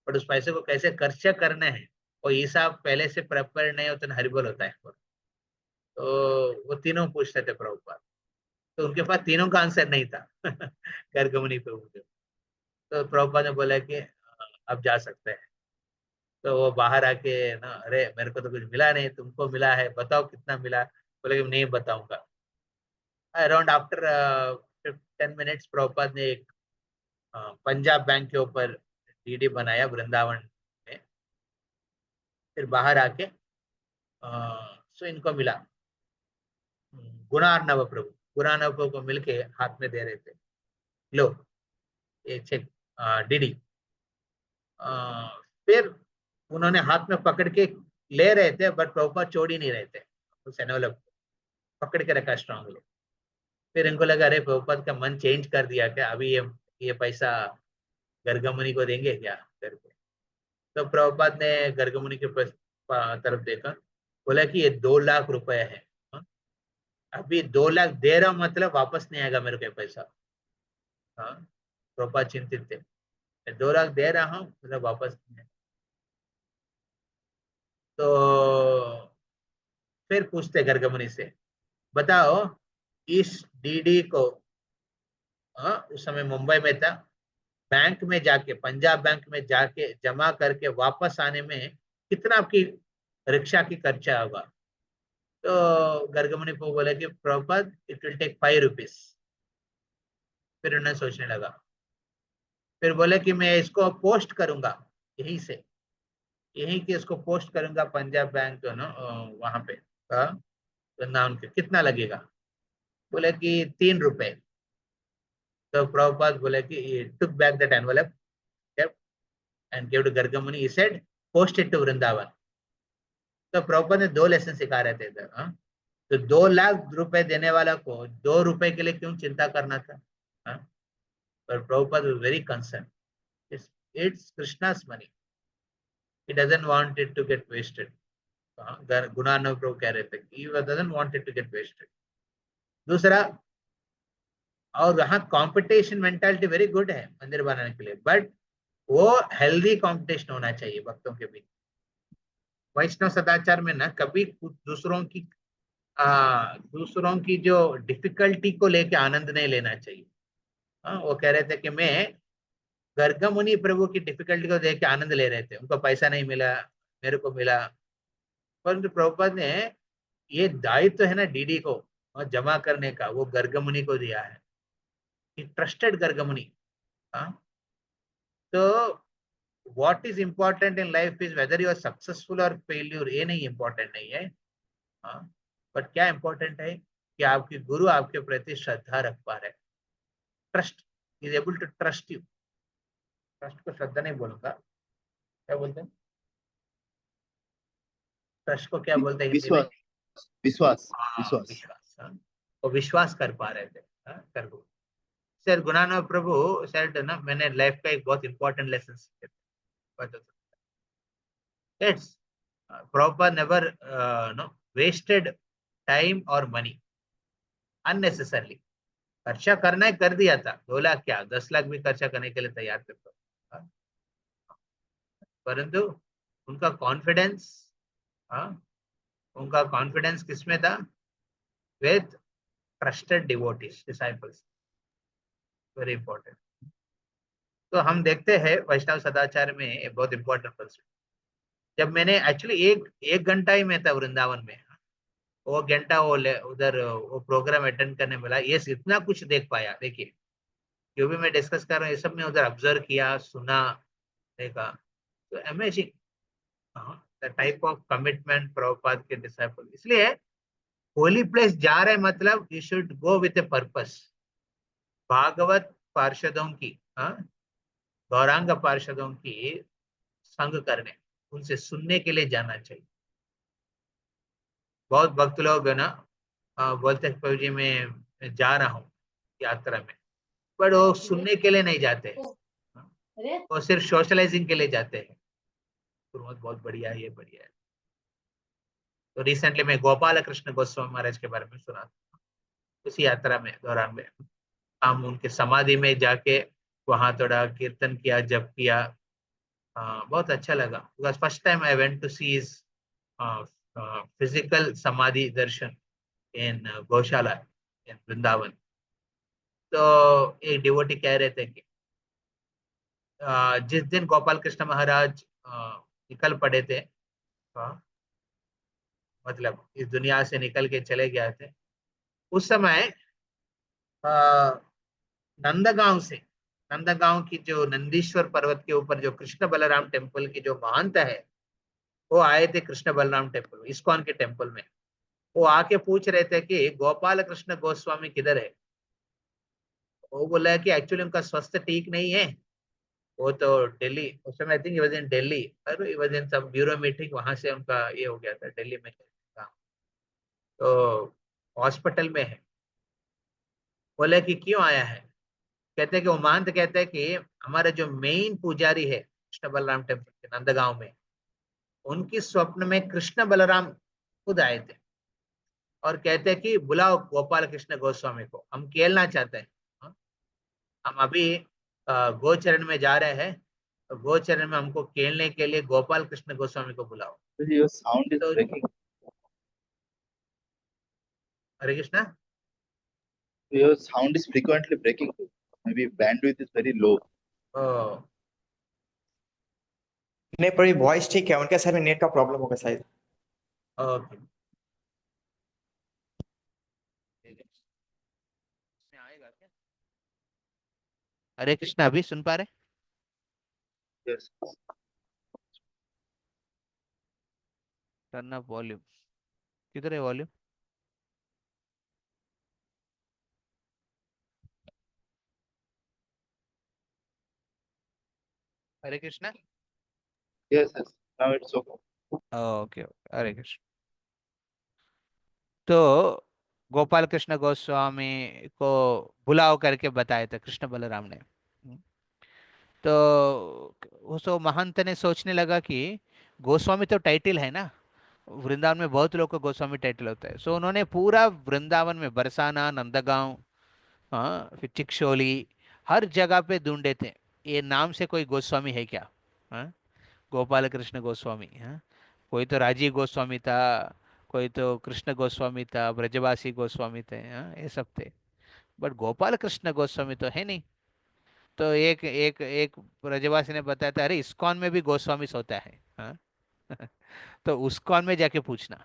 पर उस पैसे को कैसे खर्चा करना है वो हिसाब पहले से प्रिपेयर नहीं होता, हरिबल होता है। तो वो तीनों पूछते थे प्रभुपाद, तो उनके पास तीनों का आंसर नहीं था गर्गमुनि पे उनके। तो प्रभुपाद ने बोला कि अब जा सकते हैं। तो वो बाहर आके ना, अरे मेरे को तो कुछ मिला नहीं, तुमको मिला है, बताओ कितना मिला। बोले कि नहीं बताऊंगा। अराउंड आफ्टर 10 मिनट्स प्रभुपाद ने एक पंजाब बैंक के ऊपर डीडी बनाया वृंदावन में। फिर बाहर आके सो इनको मिला, गुणार्णव प्रभु। गुणार्णव प्रभु को मिलके हाथ में दे रहे थे, लो ये चेक डीडी। फिर उन्होंने हाथ में पकड़ के ले रहे थे, बट प्रभुपाद छोड़ ही नहीं रहे थे उस एनवलप को, पकड़ के रखा स्ट्रांगली। फिर इनको लगा अरे प्रभुपाद का मन चेंज कर दिया क्या, अभी ये पैसा गर्गमुनि को देंगे क्या करके। तो प्रभुपाद ने गर्गमुनि के तरफ देखा, बोला कि ये 2 लाख रुपए है। अभी 2 लाख दे रहा हूं मतलब वापस नहीं आएगा मेरे को पैसा। प्रभुपाद चिंतित थे, मैं 2 लाख दे रहा हूँ मतलब वापस नहीं आएगा। तो फिर पूछते गर्गमुनि से, बताओ इस डीडी को, उस समय मुंबई में था, बैंक में जाके, पंजाब बैंक में जाके जमा करके वापस आने में कितना आपकी रिक्शा की खर्चा होगा। तो गर्गमुनि को बोले कि Prabhupada it will take 5 rupees. फिर उन्हें सोचने लगा, फिर बोले कि मैं इसको पोस्ट करूंगा यहीं से, यहीं के इसको पोस्ट करूंगा पंजाब बैंक ना वहां पे वृंदावन के, कितना लगेगा। बोले कि 3 रुपए। तो प्रभुपाद बोले कि took back that envelope and gave to Gargamuni. He said, post it to Vrindavan. तो प्रभुपाद ने 2 लेसन सिखा रहे थे इधर। तो 2 लाख रुपए देने वाला को 2 रुपए के लिए क्यों चिंता करना था। पर Prabhupada was very concerned. It's Krishna's money. He doesn't want it to get wasted. गुणार्णव प्रभु कह रहे थे he doesn't want it to get wasted. दूसरा, और वहाँ कंपटीशन मेंटालिटी वेरी गुड है मंदिर बनाने के लिए, बट वो हेल्दी कंपटीशन होना चाहिए भक्तों के बीच। वैष्णव सदाचार में ना कभी दूसरों की जो डिफिकल्टी को लेके आनंद नहीं लेना चाहिए। वो कह रहे थे कि मैं गर्गमुनि प्रभु की डिफिकल्टी को देख के आनंद ले रहे थे, उनको पैसा नहीं मिला, मेरे को मिला। परंतु प्रभुपाद ने ये दायित्व है ना डीडी को जमा करने का, वो गर्गमुनि को दिया है। ट्रस्टेड गर्गमुनि। तो what is important in life is whether you are successful और फेल्यूर, ये नहीं इम्पोर्टेंट नहीं है। बट क्या इम्पोर्टेंट है कि आपके गुरु आपके प्रति श्रद्धा रख पा रहे, trust, is able to trust you. Trust को श्रद्धा नहीं बोलूंगा, क्या बोलते हैं ट्रस्ट को, क्या बोलते हैं हिंदी में,
विश्वास।
विश्वास। वो विश्वास कर पा रहे थे कर। सर गुणार्णव प्रभु सर ना, मैंने लाइफ का एक बहुत इंपॉर्टेंट लेसन सीखे थे। Prabhupada never wasted time or money unnecessarily. खर्चा करना है कर दिया था, 2 लाख क्या 10 लाख भी खर्चा करने के लिए तैयार थे। परंतु उनका कॉन्फिडेंस किसमें था, with trusted devotees, disciples, very important. तो हम देखते हैं वैष्णव सदाचार में एक बहुत इंपॉर्टेंट पर्सन। जब मैंने एक्चुअली एक एक घंटा ही मैं था वृंदावन में, वो घंटा उधर वो प्रोग्राम अटेंड करने मिला, ये इतना कुछ देख पाया। देखिए, जो भी मैं डिस्कस कर रहा हूँ ये सब मैं उधर ऑब्जर्व किया, सुना, देखा। तो amazing the type of commitment Prabhupada के डिसाइपल। इसलिए होली प्लेस जा रहे मतलब you should go with a purpose. भागवत पार्षदों की, गौरांग पार्षदों की संग करने, उनसे सुनने के लिए जाना चाहिए। बहुत भक्त लोग है ना, बोलते हैं प्रभु जी मैं जा रहा हूँ यात्रा में, पर वो सुनने के लिए नहीं जाते, वो सिर्फ सोशलाइजिंग के लिए जाते हैं। तो बहुत बढ़िया है, ये बढ़िया है। तो रिसेंटली मैं गोपाल कृष्ण गोस्वामी महाराज के बारे में सुना था, उसी यात्रा में दौरान में हम उनके समाधि में जाके वहां थोड़ा कीर्तन किया, जप किया। बहुत अच्छा लगा, because first time I went to see his physical samadhi darshan इन गौशाला इन वृंदावन। तो एक डिवोटी कह रहे थे कि जिस दिन गोपाल कृष्ण महाराज निकल पड़े थे, मतलब इस दुनिया से निकल के चले गए थे, उस समय नंदगांव से, नंदगांव की जो नंदीश्वर पर्वत के ऊपर जो कृष्ण बलराम टेम्पल की जो महंत है, वो आए थे कृष्ण बलराम टेम्पल, इस्कॉन के टेम्पल में। वो आके पूछ रहे थे कि गोपाल कृष्ण गोस्वामी किधर है। वो बोला है कि एक्चुअली उनका स्वास्थ्य ठीक नहीं है, वो तो दिल्ली, उस समय I think was in Delhi, और ही वाज इन सब ब्यूरो मीटिंग, वहां से उनका ये हो गया था दिल्ली में। तो हॉस्पिटल में है। बोले कि क्यों आया है। कहते हैं कि वो महंत कहते हैं कि हमारा जो मेन पुजारी है कृष्ण बलराम टेम्पल के नंदगांव में, उनकी स्वप्न में कृष्ण बलराम खुद आए थे और कहते हैं कि बुलाओ गोपाल कृष्ण गोस्वामी को, हम खेलना चाहते हैं। हाँ? हम अभी गोचरण में जा रहे हैं, तो गोचरण में हमको खेलने के लिए गोपाल कृष्ण गोस्वामी को बुलाओ।
Your sound is
तो
breaking.
Hare Krishna.
Your sound is frequently breaking. Maybe bandwidth is very low.
ओ,
नहीं, पर ये वॉइस ठीक है, उनके सर में नेट का प्रॉब्लम होगा शायद।
ओके। हरे कृष्णा, अभी सुन पा रहे?
Yes.
टर्न अप वॉल्यूम, किधर है volume? Hare Krishna.
Yes, yes. Now it's okay.
Okay, Hare Krishna. तो गोपाल कृष्ण गोस्वामी को बुलाओ करके बताया था कृष्ण बलराम ने। तो उस महंत ने सोचने लगा कि गोस्वामी तो टाइटल है ना, वृंदावन में बहुत लोग को गोस्वामी टाइटल होता है। सो उन्होंने पूरा वृंदावन में बरसाना, नंदगांव, हाँ, फिर चिकशोली, हर जगह पे ढूंढे थे ये नाम से कोई गोस्वामी है क्या। हाँ, गोपाल कृष्ण गोस्वामी। हाँ, कोई तो राजीव गोस्वामी था, कोई तो कृष्ण गोस्वामी था, ब्रजवासी गोस्वामी थे, हाँ, ये सब थे, बट गोपाल कृष्ण गोस्वामी तो है नहीं। तो एक एक एक ब्रजवासी ने बताया था, अरे इस्कॉन में भी गोस्वामी होता है। हाँ, तो उस्कॉन में जाके पूछना।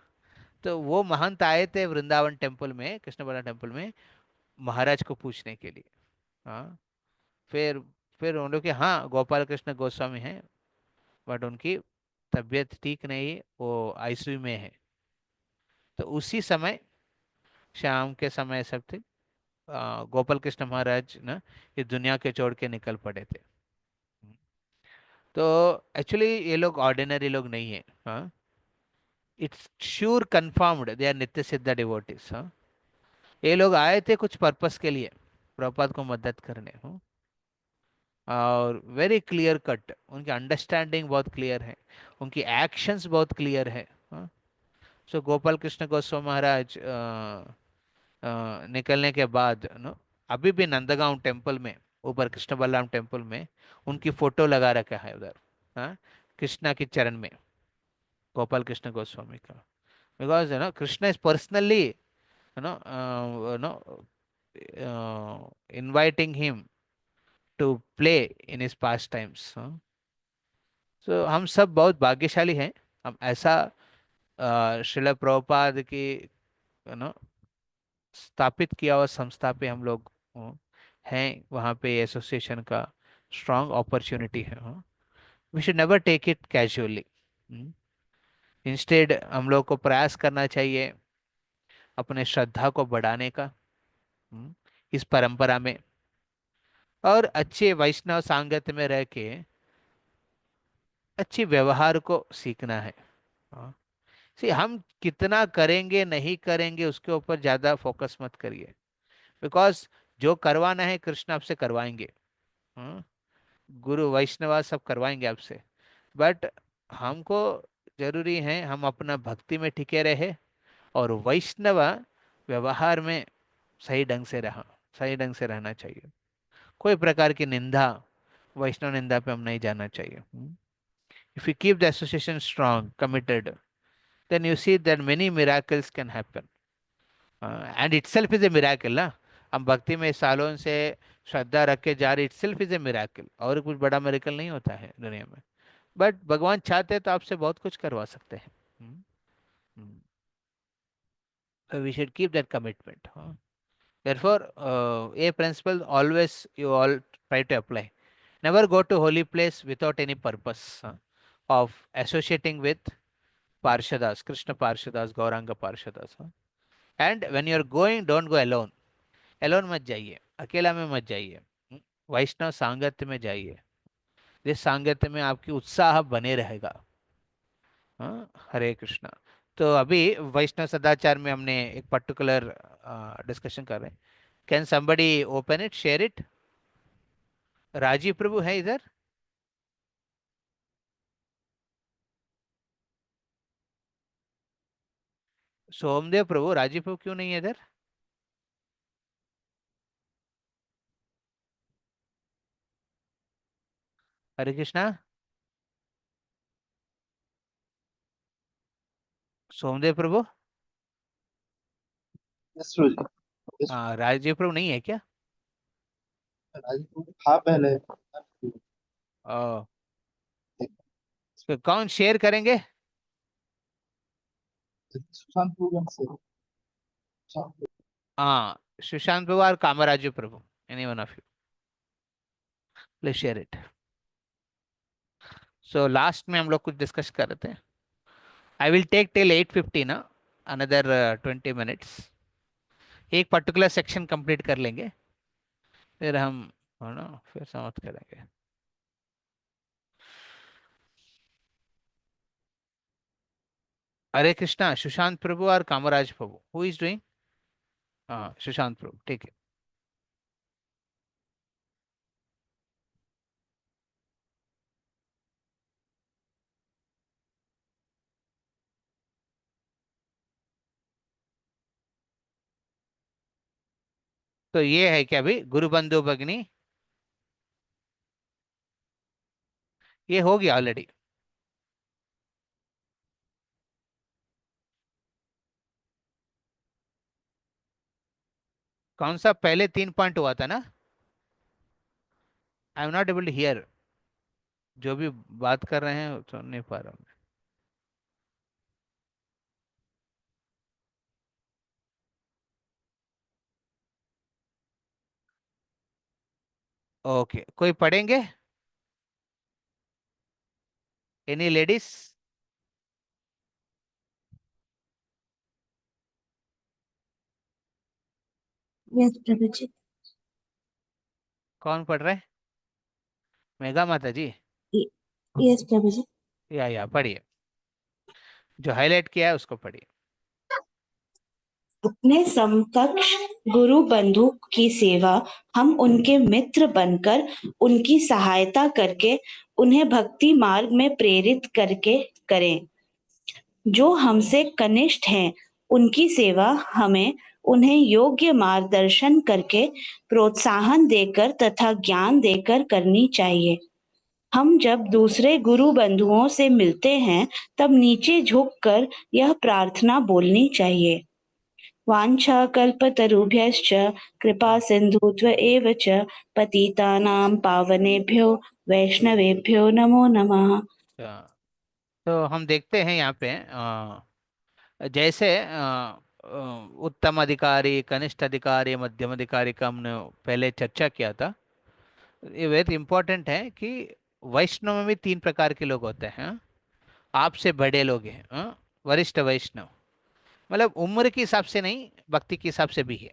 तो वो महंत आए थे वृंदावन टेम्पल में, कृष्ण बलराम टेम्पल में, महाराज को पूछने के लिए। हाँ, फिर फिर उन लोग के, हाँ गोपाल कृष्ण गोस्वामी हैं, बट उनकी तबीयत ठीक नहीं है, वो आईसीयू में है। तो उसी समय, शाम के समय सब थे, गोपाल कृष्ण महाराज ना इस दुनिया के छोड़ के निकल पड़े थे। तो एक्चुअली ये लोग ऑर्डिनरी लोग नहीं है। हाँ, it's sure confirmed they are nitya siddha devotees. हाँ, ये लोग आए थे कुछ पर्पस के लिए, प्रभुपाद को मदद करने। हाँ, और वेरी क्लियर कट, उनकी अंडरस्टैंडिंग बहुत क्लियर है, उनकी एक्शंस बहुत क्लियर है। हाँ, सो गोपाल कृष्ण गोस्वामी महाराज निकलने के बाद नो, अभी भी नंदगांव टेम्पल में, ऊपर कृष्ण बलराम टेम्पल में उनकी फोटो लगा रखा है उधर। हाँ, कृष्णा के चरण में गोपाल कृष्ण गोस्वामी का, because Krishna is personally no no inviting him
to play in his pastimes. So हम सब बहुत भाग्यशाली हैं, हम ऐसा श्रील प्रभुपाद की नो स्थापित किया हुआ संस्था पे हम लोग हैं, वहाँ पे एसोसिएशन का स्ट्रॉन्ग अपॉर्चुनिटी है. We should never take it casually. Instead हम लोग को प्रयास करना चाहिए अपने श्रद्धा को बढ़ाने का इस परंपरा में, और अच्छे वैष्णव सांगत में रह के अच्छे व्यवहार को सीखना है. सी हम कितना करेंगे नहीं करेंगे उसके ऊपर ज्यादा फोकस मत करिए, बिकॉज जो करवाना है कृष्ण आपसे करवाएंगे. गुरु वैष्णव सब करवाएंगे आपसे, बट हमको जरूरी है हम अपना भक्ति में टिके रहे और वैष्णव व्यवहार में सही ढंग से रहना चाहिए. कोई प्रकार की निंदा, वैष्णव निंदा पे हम नहीं जाना चाहिए. If you keep the association strong committed, then you see that many miracles can happen. And itself is a miracle ना. हम भक्ति में सालों से श्रद्धा रख के जा रहे, itself is a miracle. और कुछ बड़ा मिरेकल नहीं होता है दुनिया में, बट भगवान चाहते हैं तो आपसे बहुत कुछ करवा सकते हैं. So we should keep that commitment. Therefore, a principle always you all try to apply. Never go to holy place without any purpose of associating with Parshadas, Krishna Parshadas, Gauranga Parshadas. And when you are going, don't go alone. Alone मत जाइए, अकेला में मत जाइए, वैष्णव सांगत्य में जाइए. जिस सांगत्य में आपकी उत्साह बने रहेगा. हरे कृष्णा. तो अभी वैष्णव सदाचार में हमने एक पर्टिकुलर डिस्कशन कर रहे हैं. Can somebody open it, share it? Rajiv Prabhu है इधर? सोमदेव प्रभु, राजीव प्रभु क्यों नहीं है इधर? हरे कृष्णा. सोमदेव प्रभु.
Yes, Guruji. Yes,
हाँ, राजीव प्रभु नहीं है क्या?
राजीव था पहले.
ओ, तो कौन शेयर करेंगे?
सुशांत प्रभु से.
हाँ, सुशांत प्रभु और Kamaraju Prabhu, any one of you please share it. So last में हम लोग कुछ डिस्कस कर रहे थे. आई विल टेक टिल 8:50 ना, अनदर 20 मिनट्स. एक पर्टिकुलर सेक्शन कंप्लीट कर लेंगे, फिर हम फिर समाप्त करेंगे. हरे कृष्णा. सुशांत प्रभु और कामराज प्रभु, हु इज डूइंग? हाँ, सुशांत प्रभु, ठीक है. तो ये है क्या अभी गुरु बंधु भगनी? ये हो गया ऑलरेडी. कौन सा पहले 3 पॉइंट हुआ था ना? I am not able to hear. जो भी बात कर रहे हैं सुन नहीं पा रहा हूँ. ओके, कोई पढ़ेंगे? Any ladies?
यस प्रभु जी.
कौन पढ़ रहे हैं? मेघा माता जी.
यस प्रभु जी.
या पढ़िए, जो हाईलाइट किया है उसको पढ़िए.
अपने समकक्ष गुरु बंधु की सेवा हम उनके मित्र बनकर उनकी सहायता करके उन्हें भक्ति मार्ग में प्रेरित करके करें. जो हमसे कनिष्ठ हैं उनकी सेवा हमें उन्हें योग्य मार्गदर्शन करके प्रोत्साहन देकर तथा ज्ञान देकर करनी चाहिए. हम जब दूसरे गुरु बंधुओं से मिलते हैं तब नीचे झुककर यह प्रार्थना बोलनी चाहिए. वाञ्छाकल्पतरुभ्यश्च कृपा सिन्धुत्व एव च पतितानां पावनेभ्यो वैष्णवेभ्यो नमो नमः।
अच्छा, तो हम देखते हैं यहाँ पे जैसे उत्तम अधिकारी, कनिष्ठ अधिकारी, मध्यम अधिकारी का हमने पहले चर्चा किया था। ये वेरी इंपॉर्टेंट है कि वैष्णव में भी 3 प्रकार के लोग होते हैं। आपसे बड़े लोग हैं, वरिष्ठ वैष्णव, मतलब उम्र के हिसाब से नहीं, भक्ति के हिसाब से भी है।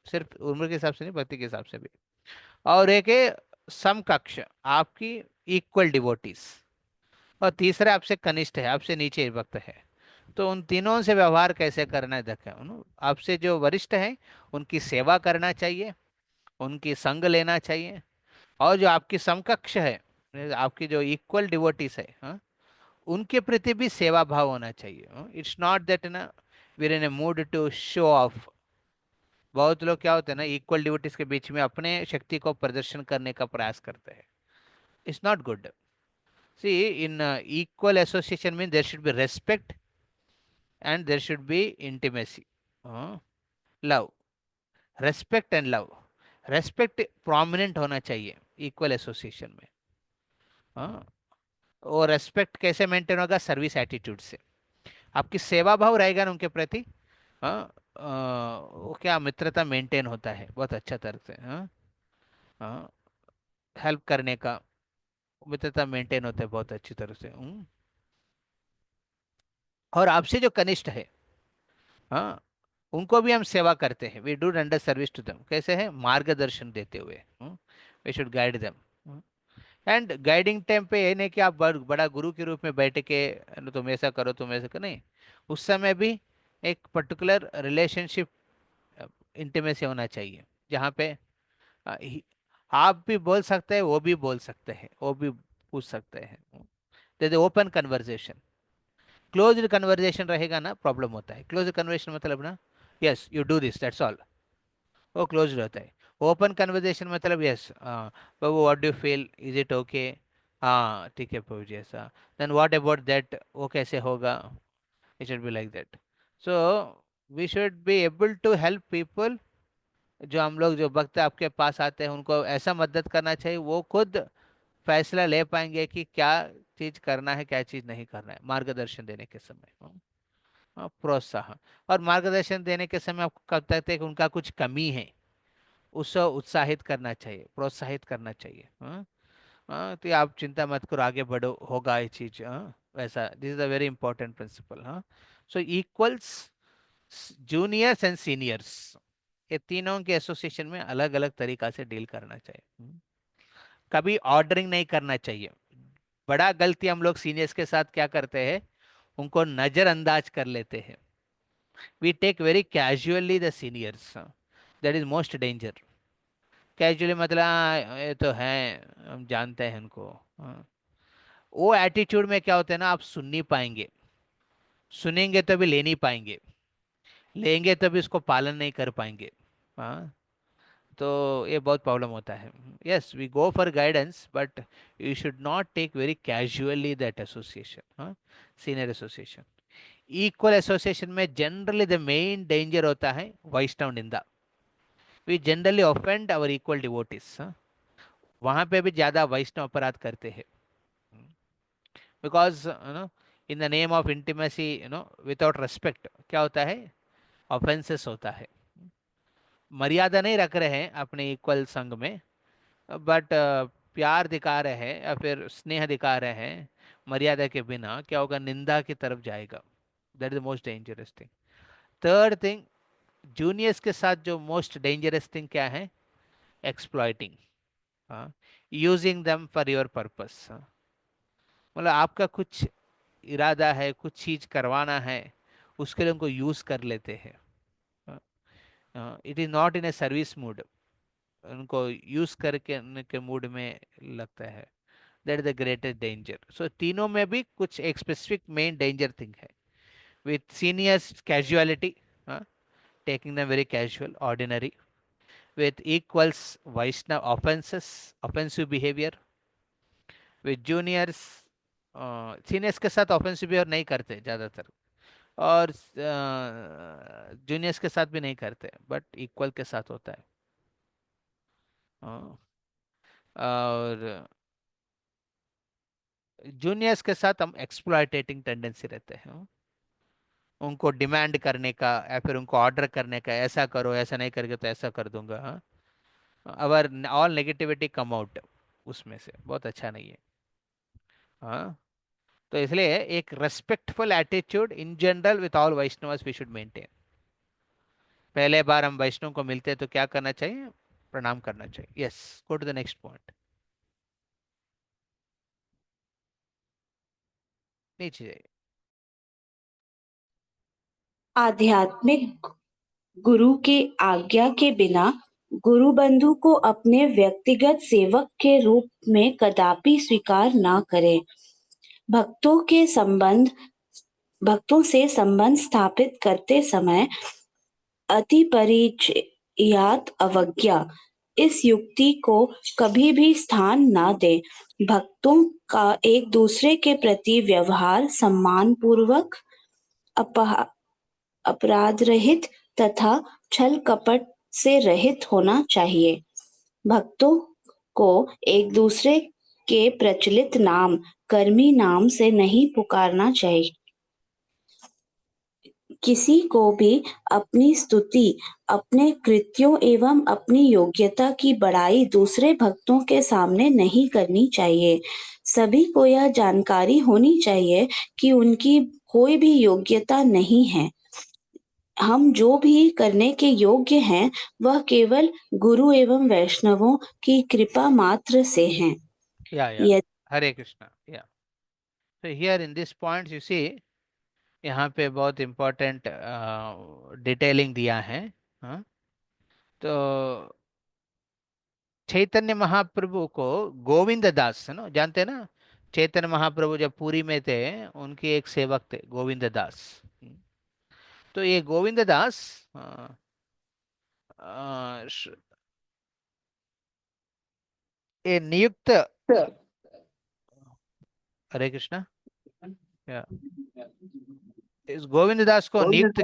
सिर्फ उम्र के हिसाब से नहीं, भक्ति के हिसाब से भी। और एक है समकक्ष, आपकी इक्वल डिवोटीज। और तीसरा आपसे कनिष्ठ है, आपसे नीचे भक्त है। तो उन तीनों से व्यवहार कैसे करना है देखें। आपसे जो वरिष्ठ हैं उनकी सेवा करना चाहिए, उनकी संग लेना चाहिए। और जो आपकी समकक्ष है, आपकी जो इक्वल डिवोटीज है, उनके प्रति भी सेवा भाव होना चाहिए। इट्स नॉट दैट ना we are in a mood to show off. बहुत लोग क्या होते हैं ना, इक्वल डिवोटीज के बीच में अपने शक्ति को प्रदर्शन करने का प्रयास करते हैं। It's not good. See, in equal association में there should be respect and there should be intimacy, love, respect and love. Respect prominent होना चाहिए equal association में। और रेस्पेक्ट कैसे मेंटेन होगा? सर्विस एटीट्यूड से। आपकी सेवा भाव रहेगा ना उनके प्रति, वो क्या मित्रता मेंटेन होता है बहुत अच्छा तरह से। हेल्प करने का मित्रता मेंटेन होता है बहुत अच्छी तरह से। और आपसे जो कनिष्ठ है, उनको भी हम सेवा करते हैं। We do render service to them. कैसे है? मार्गदर्शन देते हुए। We should guide them. And guiding time पे ये नहीं कि आप बड़ा गुरु के रूप में बैठ के तुम ऐसा करो, तुम ऐसा करो, नहीं। उस समय भी एक पर्टिकुलर रिलेशनशिप, इंटीमेसी होना चाहिए, जहाँ पे आप भी बोल सकते हैं, वो भी बोल सकते हैं, वो भी पूछ सकते हैं। ओपन कन्वर्जेशन, क्लोज्ड कन्वर्जेशन रहेगा ना, प्रॉब्लम होता है। क्लोज्ड कन्वर्जेशन मतलब ना, yes you do this, that's all, वो क्लोज्ड रहता है। ओपन कन्वर्जेशन मतलब yes Babu what do feel, is it okay, हाँ ठीक है प्रभु जी ऐसा, देन व्हाट अबाउट दैट, वो कैसे होगा, it should be like that. So we should be able to help people. जो हम लोग, जो भक्त आपके पास आते हैं, उनको ऐसा मदद करना चाहिए वो खुद फैसला ले पाएंगे कि क्या चीज करना है, क्या चीज नहीं करना है, मार्गदर्शन देने के समय। प्रोत्साहन और मार्गदर्शन देने के समय आपको कब तक है कि उनका कुछ कमी है, उसको उत्साहित करना चाहिए, प्रोत्साहित करना चाहिए। तो ये आप चिंता मत करो, आगे बढ़ो, होगा ये चीज। वैसा, this is a very important principle. So equals, juniors and seniors, ये तीनों के एसोसिएशन में अलग अलग तरीका से डील करना चाहिए। कभी ऑर्डरिंग नहीं करना चाहिए। बड़ा गलती हम लोग सीनियर्स के साथ क्या करते हैं, उनको नजरअंदाज कर लेते हैं। We take very casually the seniors, that is most danger. Casually मतलब ये तो है, हम जानते हैं इनको। वो एटीट्यूड में क्या होता है ना, आप सुन नहीं पाएंगे, सुनेंगे तो भी ले नहीं पाएंगे, लेंगे तो भी उसको पालन नहीं कर पाएंगे। हाँ, तो ये बहुत प्रॉब्लम होता है। Yes, we go for guidance, but you should not take very casually that association, senior association. Equal association में जनरली द मेन डेंजर होता है वैष्णव निंदा। We generally offend our equal devotees. वहां पे भी ज्यादा वैष्णव अपराध करते हैं, because in the name of intimacy, without respect क्या होता है, ऑफेंसेस होता है। मर्यादा नहीं रख रहे हैं अपने इक्वल संघ में, बट प्यार दिखा रहे हैं या फिर स्नेह दिखा रहे हैं मर्यादा के बिना, क्या होगा, निंदा की तरफ जाएगा। That is the most dangerous thing. Third thing, juniors के साथ जो मोस्ट डेंजरस थिंग क्या है, exploiting, using them for your purpose. मतलब आपका कुछ इरादा है, कुछ चीज करवाना है, उसके लिए उनको यूज कर लेते हैं। It is not in a service mood, उनको यूज करके उनके मूड में लगता है। That is the greatest danger. So तीनों में भी कुछ एक स्पेसिफिक मेन डेंजर थिंग है। With seniors casualty, taking them very casual, ordinary. With equals, Vaishnav offenses, offensive behavior. With juniors, seniors के साथ ऑफेंसिव बिहेवियर नहीं करते ज़्यादातर, और जूनियर्स के साथ भी नहीं करते, बट इक्वल के साथ होता है। हाँ, और जूनियर्स के साथ हम एक्सप्लॉयटेटिंग टेंडेंसी रहते हैं। उनको डिमांड करने का या फिर उनको ऑर्डर करने का, ऐसा करो, ऐसा नहीं करके तो ऐसा कर दूंगा। हाँ, अवर ऑल नेगेटिविटी कम आउट उसमें से, बहुत अच्छा नहीं है। हाँ, तो इसलिए एक respectful attitude in general with all Vaishnavas we should maintain. पहले बार हम वैष्णव को मिलते हैं तो क्या करना चाहिए? प्रणाम करना चाहिए। Yes, go to the next point. नीचे जाइए।
आध्यात्मिक गुरु के आज्ञा के बिना गुरु बंधु को अपने व्यक्तिगत सेवक के रूप में कदापि स्वीकार न करें। भक्तों से संबंध स्थापित करते समय अति परिचयात अवज्ञा, इस युक्ति को कभी भी स्थान न दें। भक्तों का एक दूसरे के प्रति व्यवहार सम्मानपूर्वक, अपराध रहित तथा छल कपट से रहित होना चाहिए। भक्तों को एक दूसरे के प्रचलित नाम, कर्मी नाम से नहीं पुकारना चाहिए। किसी को भी अपनी स्तुति, अपने कृत्यों एवं अपनी योग्यता की बड़ाई दूसरे भक्तों के सामने नहीं करनी चाहिए। सभी को यह जानकारी होनी चाहिए कि उनकी कोई भी योग्यता नहीं है। हम जो भी करने के योग्य हैं वह केवल गुरु एवं वैष्णवों की कृपा मात्र से हैं।
या
यदि
हरे कृष्णा। या तो here in this point you see, यहाँ पे बहुत इम्पोर्टेंट डिटेलिंग दिया है। हाँ, तो चैतन्य महाप्रभु को गोविंद दास, है ना, जानते हैं ना? चैतन्य महाप्रभु जब पुरी में थे, उनके एक सेवक थे गोविंद दास। तो ये गोविंद दास अ, अ, श- ये नियुक्त, हरे कृष्णा, या इस गोविंद दास को नियुक्त,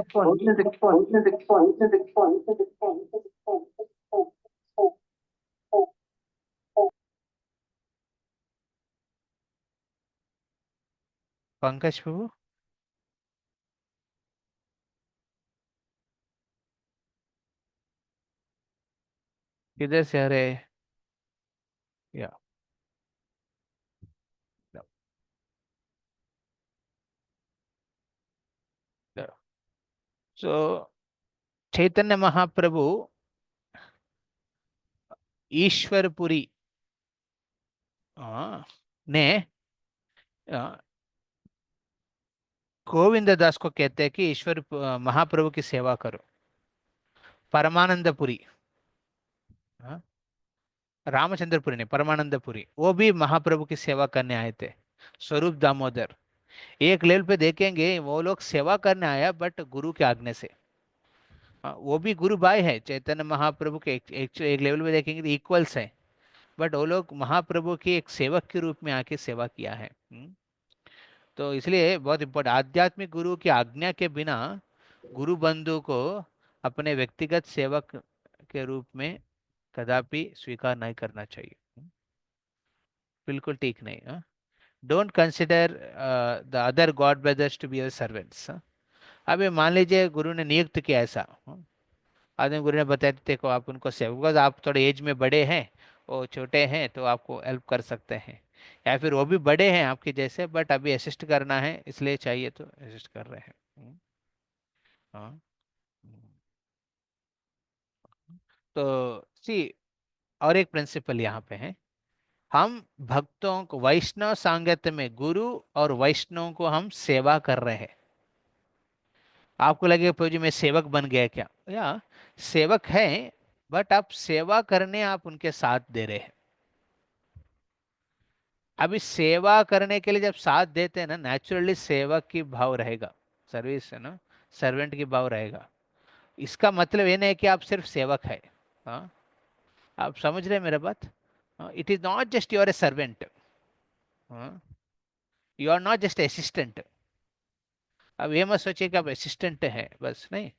पंकज प्रभु, किधर से? हरे, या सो चैतन्य महाप्रभु ईश्वरपुरी ने गोविंद दास को कहते हैं कि महाप्रभु की सेवा करो। परमानंदपुरी, हाँ, रामचंद्रपुरी ने, परमानंदपुरी, वो भी महाप्रभु की सेवा करने आए थे। स्वरूप दामोदर, एक लेवल पे देखेंगे वो लोग सेवा करने आया, बट गुरु के आज्ञा से। हाँ, वो भी गुरु भाई है चैतन्य महाप्रभु के, एक लेवल पे देखेंगे तो इक्वल्स है, बट वो लोग महाप्रभु की एक सेवक के रूप में आके सेवा किया है। तो इसलिए बहुत इम्पोर्टेंट, आध्यात्मिक गुरु की आज्ञा के बिना गुरु बंधु को अपने व्यक्तिगत सेवक के रूप में कदापि स्वीकार नहीं करना चाहिए। बिल्कुल ठीक नहीं। हाँ, don't consider the other god brothers to be your servants. अभी मान लीजिए गुरु ने नियुक्त किया ऐसा, आदमी गुरु ने बताया देखो आप उनको सेवक, बिकॉज आप थोड़े एज में बड़े हैं, वो छोटे हैं तो आपको हेल्प कर सकते हैं, या फिर वो भी बड़े हैं आपके जैसे बट अभी असिस्ट करना है इसलिए चाहिए तो असिस्ट कर रहे हैं। हाँ, तो सी, और एक प्रिंसिपल यहाँ पे है, हम भक्तों को वैष्णव सांगत्य में गुरु और वैष्णव को हम सेवा कर रहे हैं। आपको लगेगा प्रभु जी मैं सेवक बन गया क्या? या सेवक है, बट आप सेवा करने आप उनके साथ दे रहे हैं। अभी सेवा करने के लिए जब साथ देते हैं ना, नेचुरली सेवक की भाव रहेगा, सर्विस है ना, सर्वेंट की भाव रहेगा। इसका मतलब ये नहीं कि आप सिर्फ सेवक है। हाँ, आप समझ रहे हैं मेरा बात? It is not just you are a servant, you are not just assistant, अब ये मत सोचिए कि आप असिस्टेंट हैं, बस नहीं,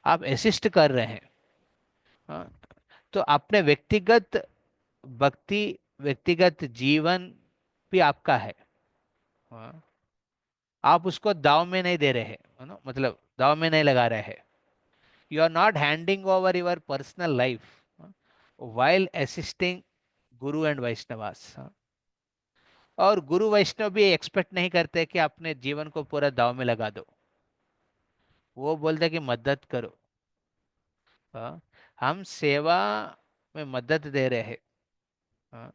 आप असिस्ट कर रहे हैं। हाँ, तो अपने व्यक्तिगत भक्ति, व्यक्तिगत जीवन भी आपका है। हाँ, आप उसको दाव में नहीं दे रहे हैं, है ना, मतलब दाव में नहीं लगा रहे हैं। You are not handing over your personal life while assisting guru and Vaishnavas. और गुरु वैष्णव भी एक्सपेक्ट नहीं करते कि अपने जीवन को पूरा दाव में लगा दो, वो बोलते कि मदद करो। हाँ, हम सेवा में मदद दे रहे हैं। हाँ,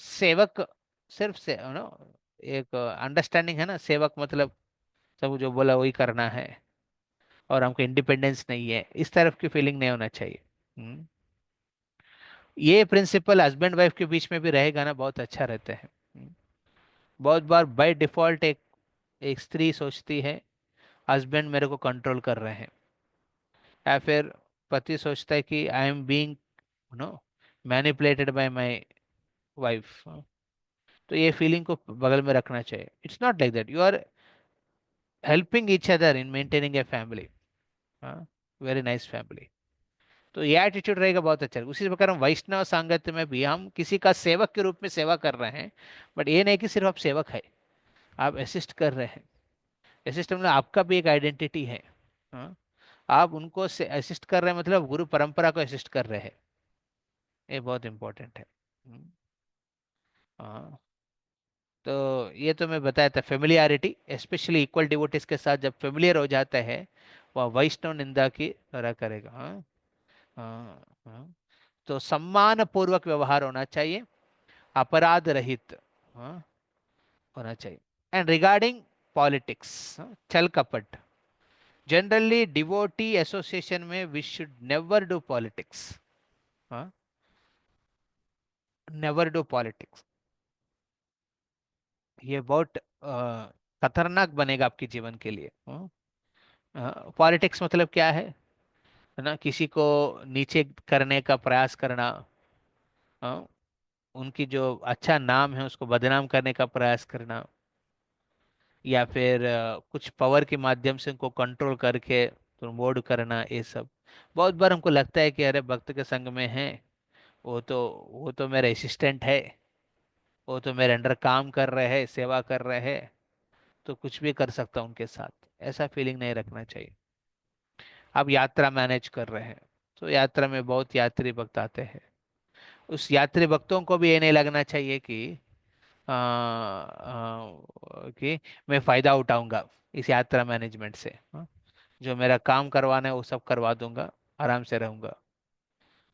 सेवक सिर्फ से नो, एक अंडरस्टैंडिंग है ना, सेवक मतलब सब जो बोला वही करना है और हमको इंडिपेंडेंस नहीं है, इस तरफ की फीलिंग नहीं होना चाहिए। हम्म, ये प्रिंसिपल हस्बैंड वाइफ के बीच में भी रहेगा ना, बहुत अच्छा रहता है। बहुत बार बाय डिफॉल्ट एक एक स्त्री सोचती है हस्बैंड मेरे को कंट्रोल कर रहे हैं, या फिर पति सोचता है कि I am being no manipulated by my wife. तो ये फीलिंग को बगल में रखना चाहिए। It's not like that, you are helping each other in maintaining a family, very nice family. तो ये एटीट्यूड रहेगा, बहुत अच्छा। उसी प्रकार हम वैष्णव सांगत्य में भी हम किसी का सेवक के रूप में सेवा कर रहे हैं, बट ये नहीं कि सिर्फ आप सेवक है, आप असिस्ट कर रहे हैं। असिस्ट मतलब आपका भी एक आइडेंटिटी है। हाँ, आप उनको असिस्ट कर रहे हैं, मतलब गुरु परंपरा को असिस्ट कर रहे हैं, ये बहुत इंपॉर्टेंट है। हम्म, हाँ, तो ये तो मैं बताया था फेमिलियरिटी, स्पेशली इक्वल डिवोटीज के साथ जब फेमिलियर हो जाता है वह वैष्णव निंदा की तरह करेगा। हाँ, हाँ, हाँ। तो सम्मान पूर्वक व्यवहार होना चाहिए, अपराध रहित, हाँ, होना चाहिए। एंड रिगार्डिंग पॉलिटिक्स, छल कपट, जनरली डिवोटी एसोसिएशन में we should never do politics. Never do politics, ये बहुत खतरनाक बनेगा आपके जीवन के लिए। पॉलिटिक्स मतलब क्या है ना, किसी को नीचे करने का प्रयास करना, हाँ, उनकी जो अच्छा नाम है उसको बदनाम करने का प्रयास करना, या फिर कुछ पावर के माध्यम से उनको कंट्रोल करके प्रमोट करना, ये सब बहुत बार हमको लगता है कि अरे भक्त के संग में है, वो तो वो तो मेरा असिस्टेंट है, वो तो मेरे अंडर काम कर रहे हैं, सेवा कर रहे हैं, तो कुछ भी कर सकता हूँ उनके साथ, ऐसा फीलिंग नहीं रखना चाहिए। आप यात्रा मैनेज कर रहे हैं, तो यात्रा में बहुत यात्री भक्त आते हैं, उस यात्री भक्तों को भी ये नहीं लगना चाहिए कि मैं फायदा उठाऊंगा इस यात्रा मैनेजमेंट से। जो मेरा काम करवाना है वो सब करवा दूंगा, आराम से रहूंगा।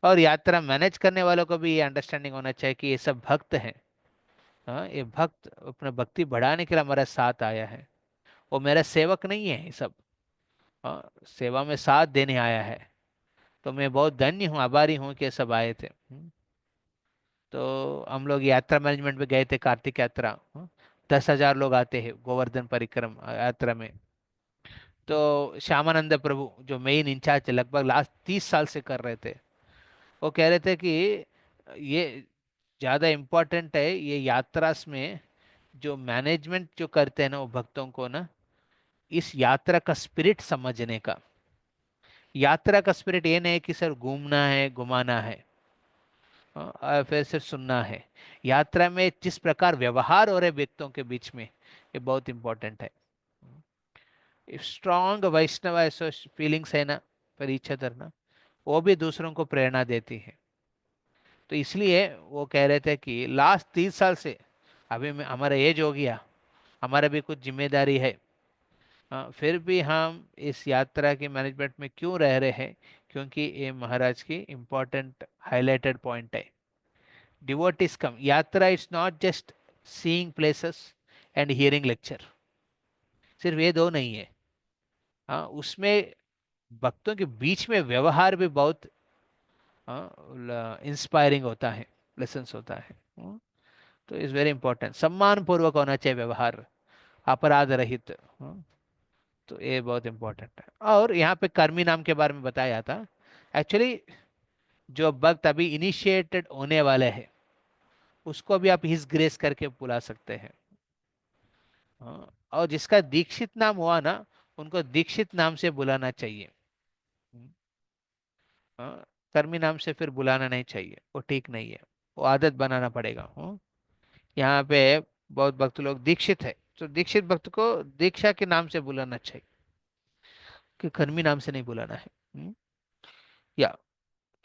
और यात्रा मैनेज करने वालों को भी ये अंडरस्टैंडिंग होना चाहिए कि ये सब भक्त हैं। ये भक्त अपने भक्ति बढ़ाने के लिए हमारे साथ आया है, वो मेरा सेवक नहीं है, ये सब सेवा में साथ देने आया है। तो मैं बहुत धन्य हूँ, आभारी हूँ कि ये सब आए थे। तो हम लोग यात्रा मैनेजमेंट में गए थे, कार्तिक यात्रा। 10,000 लोग आते हैं गोवर्धन परिक्रमा यात्रा में। तो श्यामानंद प्रभु जो मेन इंचार्ज थे, लगभग लास्ट 30 साल से कर रहे थे, वो कह रहे थे कि ये ज़्यादा इम्पोर्टेंट है ये यात्रा में जो मैनेजमेंट जो करते हैं ना वो भक्तों को ना इस यात्रा का स्पिरिट समझने का। यात्रा का स्पिरिट ये नहीं कि सर घूमना है घुमाना है, फिर सिर्फ सुनना है। यात्रा में जिस प्रकार व्यवहार हो रहे व्यक्तियों के बीच में, ये बहुत इंपॉर्टेंट है। स्ट्रॉन्ग वैष्णव फीलिंग्स है ना पर ईच अदर ना, वो भी दूसरों को प्रेरणा देती है। तो इसलिए वो कह रहे थे कि लास्ट 30 साल से अभी हमारा एज हो गया, हमारा भी कुछ जिम्मेदारी है, फिर भी हम इस यात्रा के मैनेजमेंट में क्यों रह रहे हैं, क्योंकि ये महाराज की इम्पोर्टेंट हाईलाइटेड पॉइंट है। डिवोटीज कम यात्रा, it's not just seeing places and hearing lecture, सिर्फ ये दो नहीं है। हाँ, उसमें भक्तों के बीच में व्यवहार भी बहुत इंस्पायरिंग होता है, लेसन्स होता है। तो इज वेरी इंपॉर्टेंट, सम्मान पूर्वक होना चाहिए व्यवहार, अपराध रहित। तो ये बहुत इंपॉर्टेंट है। और यहाँ पे कर्मी नाम के बारे में बताया था। एक्चुअली जो भक्त अभी इनिशिएटेड होने वाले हैं उसको भी आप हिज ग्रेस करके बुला सकते हैं। और जिसका दीक्षित नाम हुआ ना, उनको दीक्षित नाम से बुलाना चाहिए। हाँ, कर्मी नाम से फिर बुलाना नहीं चाहिए, वो ठीक नहीं है, वो आदत बनाना पड़ेगा। यहाँ पे बहुत भक्त लोग दीक्षित है, तो दीक्षित भक्त को दीक्षा के नाम से बुलाना चाहिए, कि कर्मी नाम से नहीं बुलाना है। या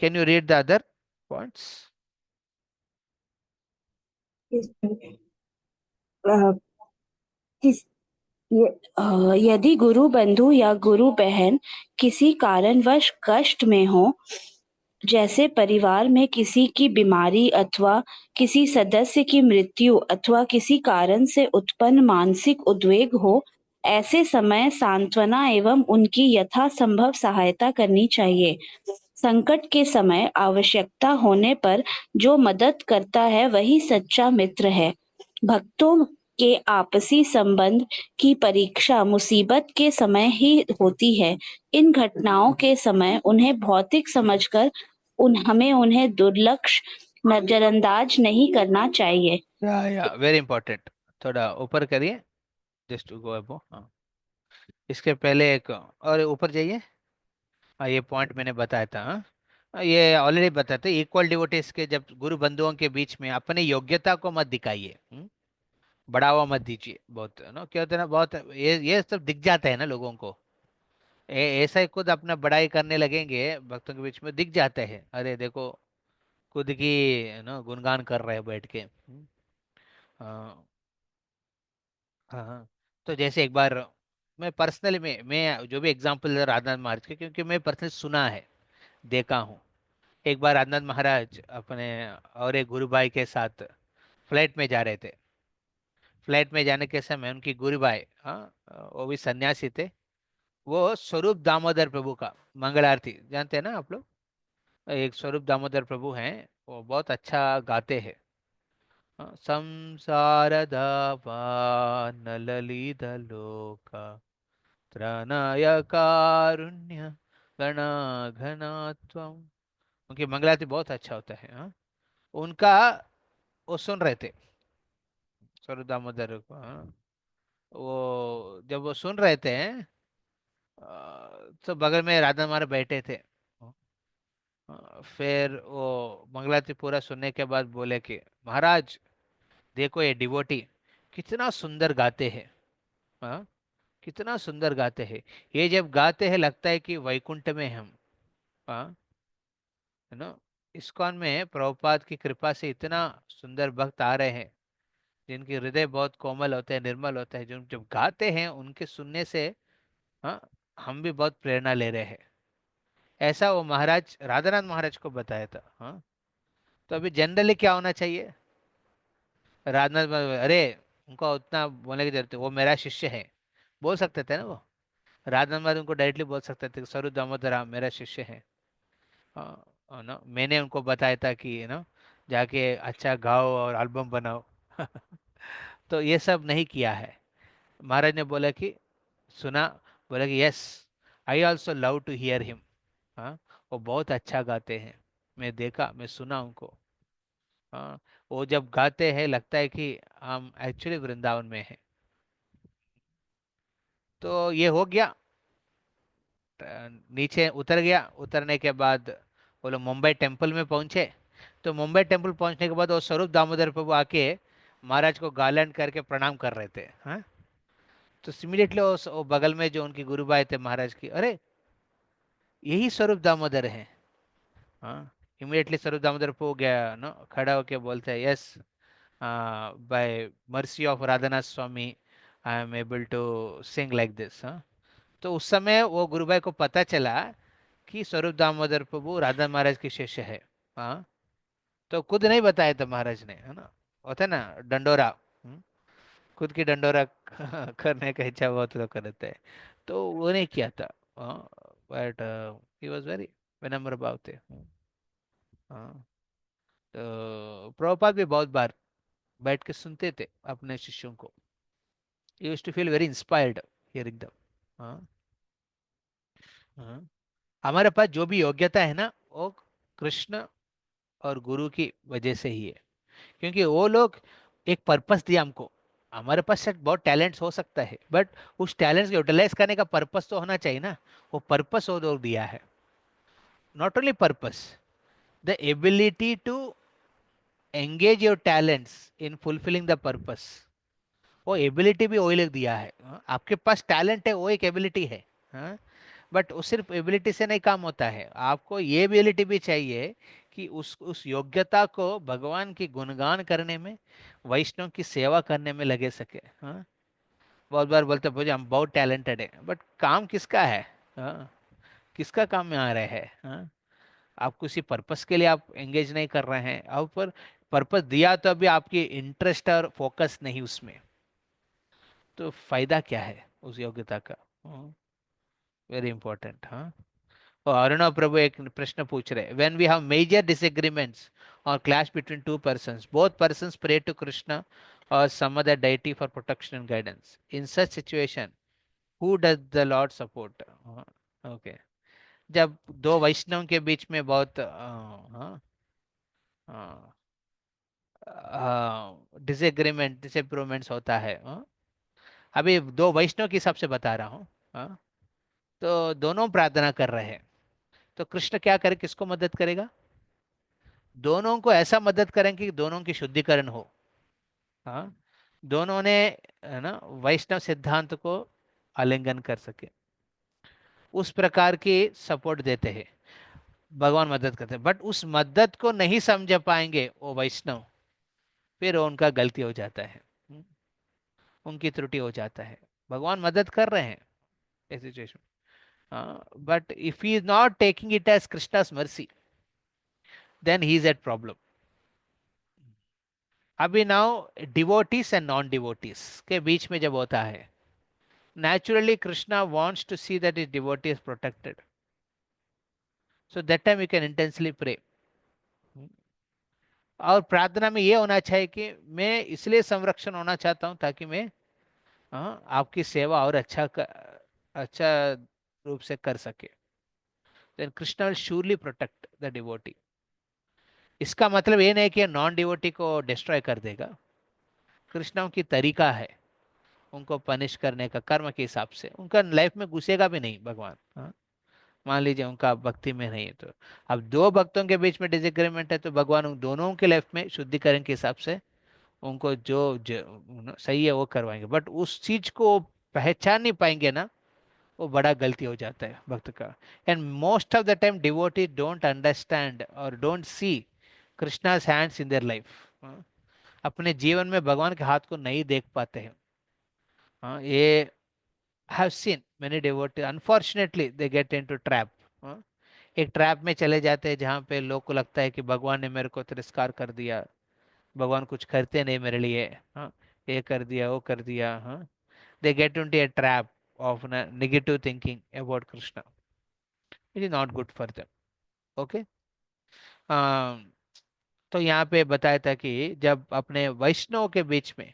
can you read the other points?
यदि गुरु बंधु या गुरु बहन किसी कारणवश कष्ट में हो, जैसे परिवार में किसी की बीमारी अथवा किसी सदस्य की मृत्यु अथवा किसी कारण से उत्पन्न मानसिक उद्वेग हो, ऐसे समय सांत्वना एवं उनकी यथासंभव सहायता करनी चाहिए। संकट के समय आवश्यकता होने पर जो मदद करता है वही सच्चा मित्र है। भक्तों के आपसी संबंध की परीक्षा मुसीबत के समय ही होती है। इन घटनाओं के समय उन्हें भौतिक समझकर हमें उन्हें दुर्लक्ष्य नजरअंदाज नहीं करना चाहिए।
या वेरी इंपॉर्टेंट, थोड़ा ऊपर करिए, जस्ट गो अबो। हाँ, इसके पहले एक और ऊपर जाइए। हाँ, ये पॉइंट मैंने बताया था। हाँ, ये ऑलरेडी बताते, इक्वल डिवोटीज के जब गुरु बंधुओं के बीच में अपने योग्यता को मत दिखाइए, बढ़ावा मत दीजिए। बहुत ना क्या होता है ना, बहुत ये सब दिख जाता है ना लोगों को। ऐसा ही खुद अपना बड़ाई करने लगेंगे भक्तों के बीच में, दिख जाते हैं, अरे देखो खुद की ना गुणगान कर रहे हैं बैठ के। हाँ। हाँ हाँ। तो जैसे एक बार मैं पर्सनली, मैं जो भी एग्जांपल राजनाथ महाराज के, क्योंकि मैं पर्सनली सुना है, देखा हूँ। एक बार राजनाथ महाराज अपने और एक गुरु भाई के साथ फ्लाइट में जा रहे थे। फ्लाइट में जाने के समय उनकी गुरु भाई, हाँ, वो भी सन्यासी थे, वो स्वरूप दामोदर प्रभु का मंगल आरती जानते हैं ना आप लोग? एक स्वरूप दामोदर प्रभु हैं, वो बहुत अच्छा गाते हैं। हाँ, संसार दावान ललित लोका त्रनाय कारुण्य गणा घनात्वम। उनकी मंगल आरती बहुत अच्छा होता है। हाँ, उनका वो सुन रहे थे, स्वरूप दामोदर को। हाँ, वो जब वो सुन रहे थे, तो बगल में राधा महाराज बैठे थे। फिर वो मंगलाती पूरा सुनने के बाद बोले कि महाराज देखो ये डिवोटी कितना सुंदर गाते हैं। हाँ, कितना सुंदर गाते हैं, ये जब गाते हैं लगता है कि वैकुंठ में हम। हाँ, है ना। इस्कॉन में प्रभुपाद की कृपा से इतना सुंदर भक्त आ रहे हैं, जिनके हृदय बहुत कोमल होते हैं, निर्मल होते हैं, जो जब गाते हैं उनके सुनने से, हाँ, हम भी बहुत प्रेरणा ले रहे हैं। ऐसा वो महाराज राधानाथ महाराज को बताया था। हाँ, तो अभी जनरली क्या होना चाहिए, राजनाथ अरे उनको उतना बोलने की जरूरत है, वो मेरा शिष्य है, बोल सकते थे ना वो। राजनाथ महाराज उनको डायरेक्टली बोल सकते थे, स्वरूप दामोदर आप मेरा शिष्य है। हाँ, ना मैंने उनको बताया था कि ना जाके अच्छा गाओ और एल्बम बनाओ। तो ये सब नहीं किया है। महाराज ने बोला कि सुना, बोला कि yes, I also love to hear him. हाँ, वो बहुत अच्छा गाते हैं, मैं देखा, मैं सुना उनको। हाँ, वो जब गाते हैं लगता है कि हम एक्चुअली वृंदावन में हैं। तो ये हो गया। नीचे उतर गया, उतरने के बाद वो लोग मुंबई टेम्पल में पहुंचे। तो मुंबई टेम्पल पहुंचने के बाद वो स्वरूप दामोदर प्रभु आके महाराज को गार्लैंड करके प्रणाम कर रहे थे। हाँ, तो इमीडिएटली वो बगल में जो उनकी गुरुबाई थे महाराज की, अरे यही स्वरूप दामोदर है। हाँ, इमीडिएटली स्वरूप दामोदर प्रभु गया ना, खड़ा होके बोलते हैं yes, by mercy of Radhanath Swami I am able to sing like this. हाँ, तो उस समय वो गुरुभाई को पता चला कि स्वरूप दामोदर प्रभु राधा महाराज की शिष्य है। हाँ, तो खुद नहीं बताया था महाराज ने, है ना, होता है ना डंडोरा। खुद की डंडोरा करने का इच्छा बहुत लोग करते हैं, तो वो नहीं किया था। बट ही वॉज वेरी विनम्र भाव थे। हाँ, तो प्रभुपाद भी बहुत बार बैठ के सुनते थे अपने शिष्यों को। Used to feel very inspired hearing them. हाँ हाँ, हमारे पास जो भी योग्यता है ना, वो कृष्ण और गुरु की वजह से ही है, क्योंकि वो लोग एक पर्पस दिया हमको, हमारे पास शायद बहुत टैलेंट्स हो सकता है, बट उस टैलेंट्स को यूटिलाइज करने का पर्पस तो होना चाहिए ना। वो पर्पस वो दिया है, not only purpose, the ability to engage your talents in fulfilling the purpose. वो एबिलिटी भी वही लोग दिया है। आपके पास टैलेंट है, वो एक एबिलिटी है। हाँ, बट वो सिर्फ एबिलिटी से नहीं काम होता है, आपको ये एबिलिटी भी चाहिए कि उस योग्यता को भगवान की गुणगान करने में, वैष्णव की सेवा करने में लगे सके। हाँ, बहुत बार बोलते मुझे हम बहुत टैलेंटेड है, बट काम किसका है? हाँ, किसका काम में आ रहे हैं? हाँ, आप किसी पर्पस के लिए आप एंगेज नहीं कर रहे हैं, और पर पर्पस दिया तो अभी आपकी इंटरेस्ट और फोकस नहीं उसमें, तो फायदा क्या है उस योग्यता का? Very important. हाँ, और अरुणा प्रभु एक प्रश्न पूछ रहे, when we have major disagreements और clash between two persons, both persons pray to Krishna और some other deity for protection and guidance, in such situation who does the lord support? Okay, जब दो वैष्णव के बीच में बहुत डिसएग्रीमेंट डिसअप्रूवमेंट्स होता है, अभी दो वैष्णव के हिसाब से बता रहा हूँ। हाँ, तो दोनों प्रार्थना कर रहे हैं, तो कृष्ण क्या करे, किसको मदद करेगा? दोनों को ऐसा मदद करें कि दोनों की शुद्धिकरण हो। हाँ, दोनों ने, है ना, वैष्णव सिद्धांत को आलिंगन कर सके, उस प्रकार की सपोर्ट देते हैं, भगवान मदद करते हैं। बट उस मदद को नहीं समझ पाएंगे वो वैष्णव, फिर वो उनका गलती हो जाता है। हम्म, उनकी त्रुटि हो जाता है। भगवान मदद कर रहे हैं इस situation, but if he is not taking it as Krishna's mercy, then he is at problem. अभी now devotees and non devotees के बीच में जब होता है, naturally krishna wants to see that his devotee is protected, so that time you can intensely pray। और प्रार्थना में ये होना चाहिए कि मैं इसलिए संरक्षण होना चाहता हूँ ताकि मैं, आपकी सेवा और अच्छा रूप से कर सके। then krishna will surely protect the devotee। इसका मतलब ये नहीं कि नॉन डिवोटी को डिस्ट्रॉय कर देगा। कृष्ण की तरीका है उनको पनिश करने का, कर्म के हिसाब से उनका लाइफ में घुसेगा भी नहीं भगवान। हाँ, मान लीजिए उनका भक्ति में नहीं है, तो अब दो भक्तों के बीच में डिसएग्रीमेंट है, तो भगवान उन दोनों के लाइफ में शुद्धिकरण के हिसाब से उनको जो सही है वो करवाएंगे। बट उस चीज को पहचान नहीं पाएंगे ना, वो बड़ा गलती हो जाता है भक्त का। And most of the time devotee don't understand और don't see Krishna's hands in their life. अपने जीवन में भगवान के हाथ को नहीं देख पाते हैं। ये have seen many devotees, unfortunately they get into trap। हाँ, एक ट्रैप में चले जाते हैं जहाँ पे लोग को लगता है कि भगवान ने मेरे को तिरस्कार कर दिया, भगवान कुछ करते नहीं मेरे लिए। हाँ, ये कर दिया, वो कर दिया। हाँ, they get into a trap of negative thinking about Krishna, which is not good for them। okay, तो यहाँ पे बताया था कि जब अपने वैष्णव के बीच में,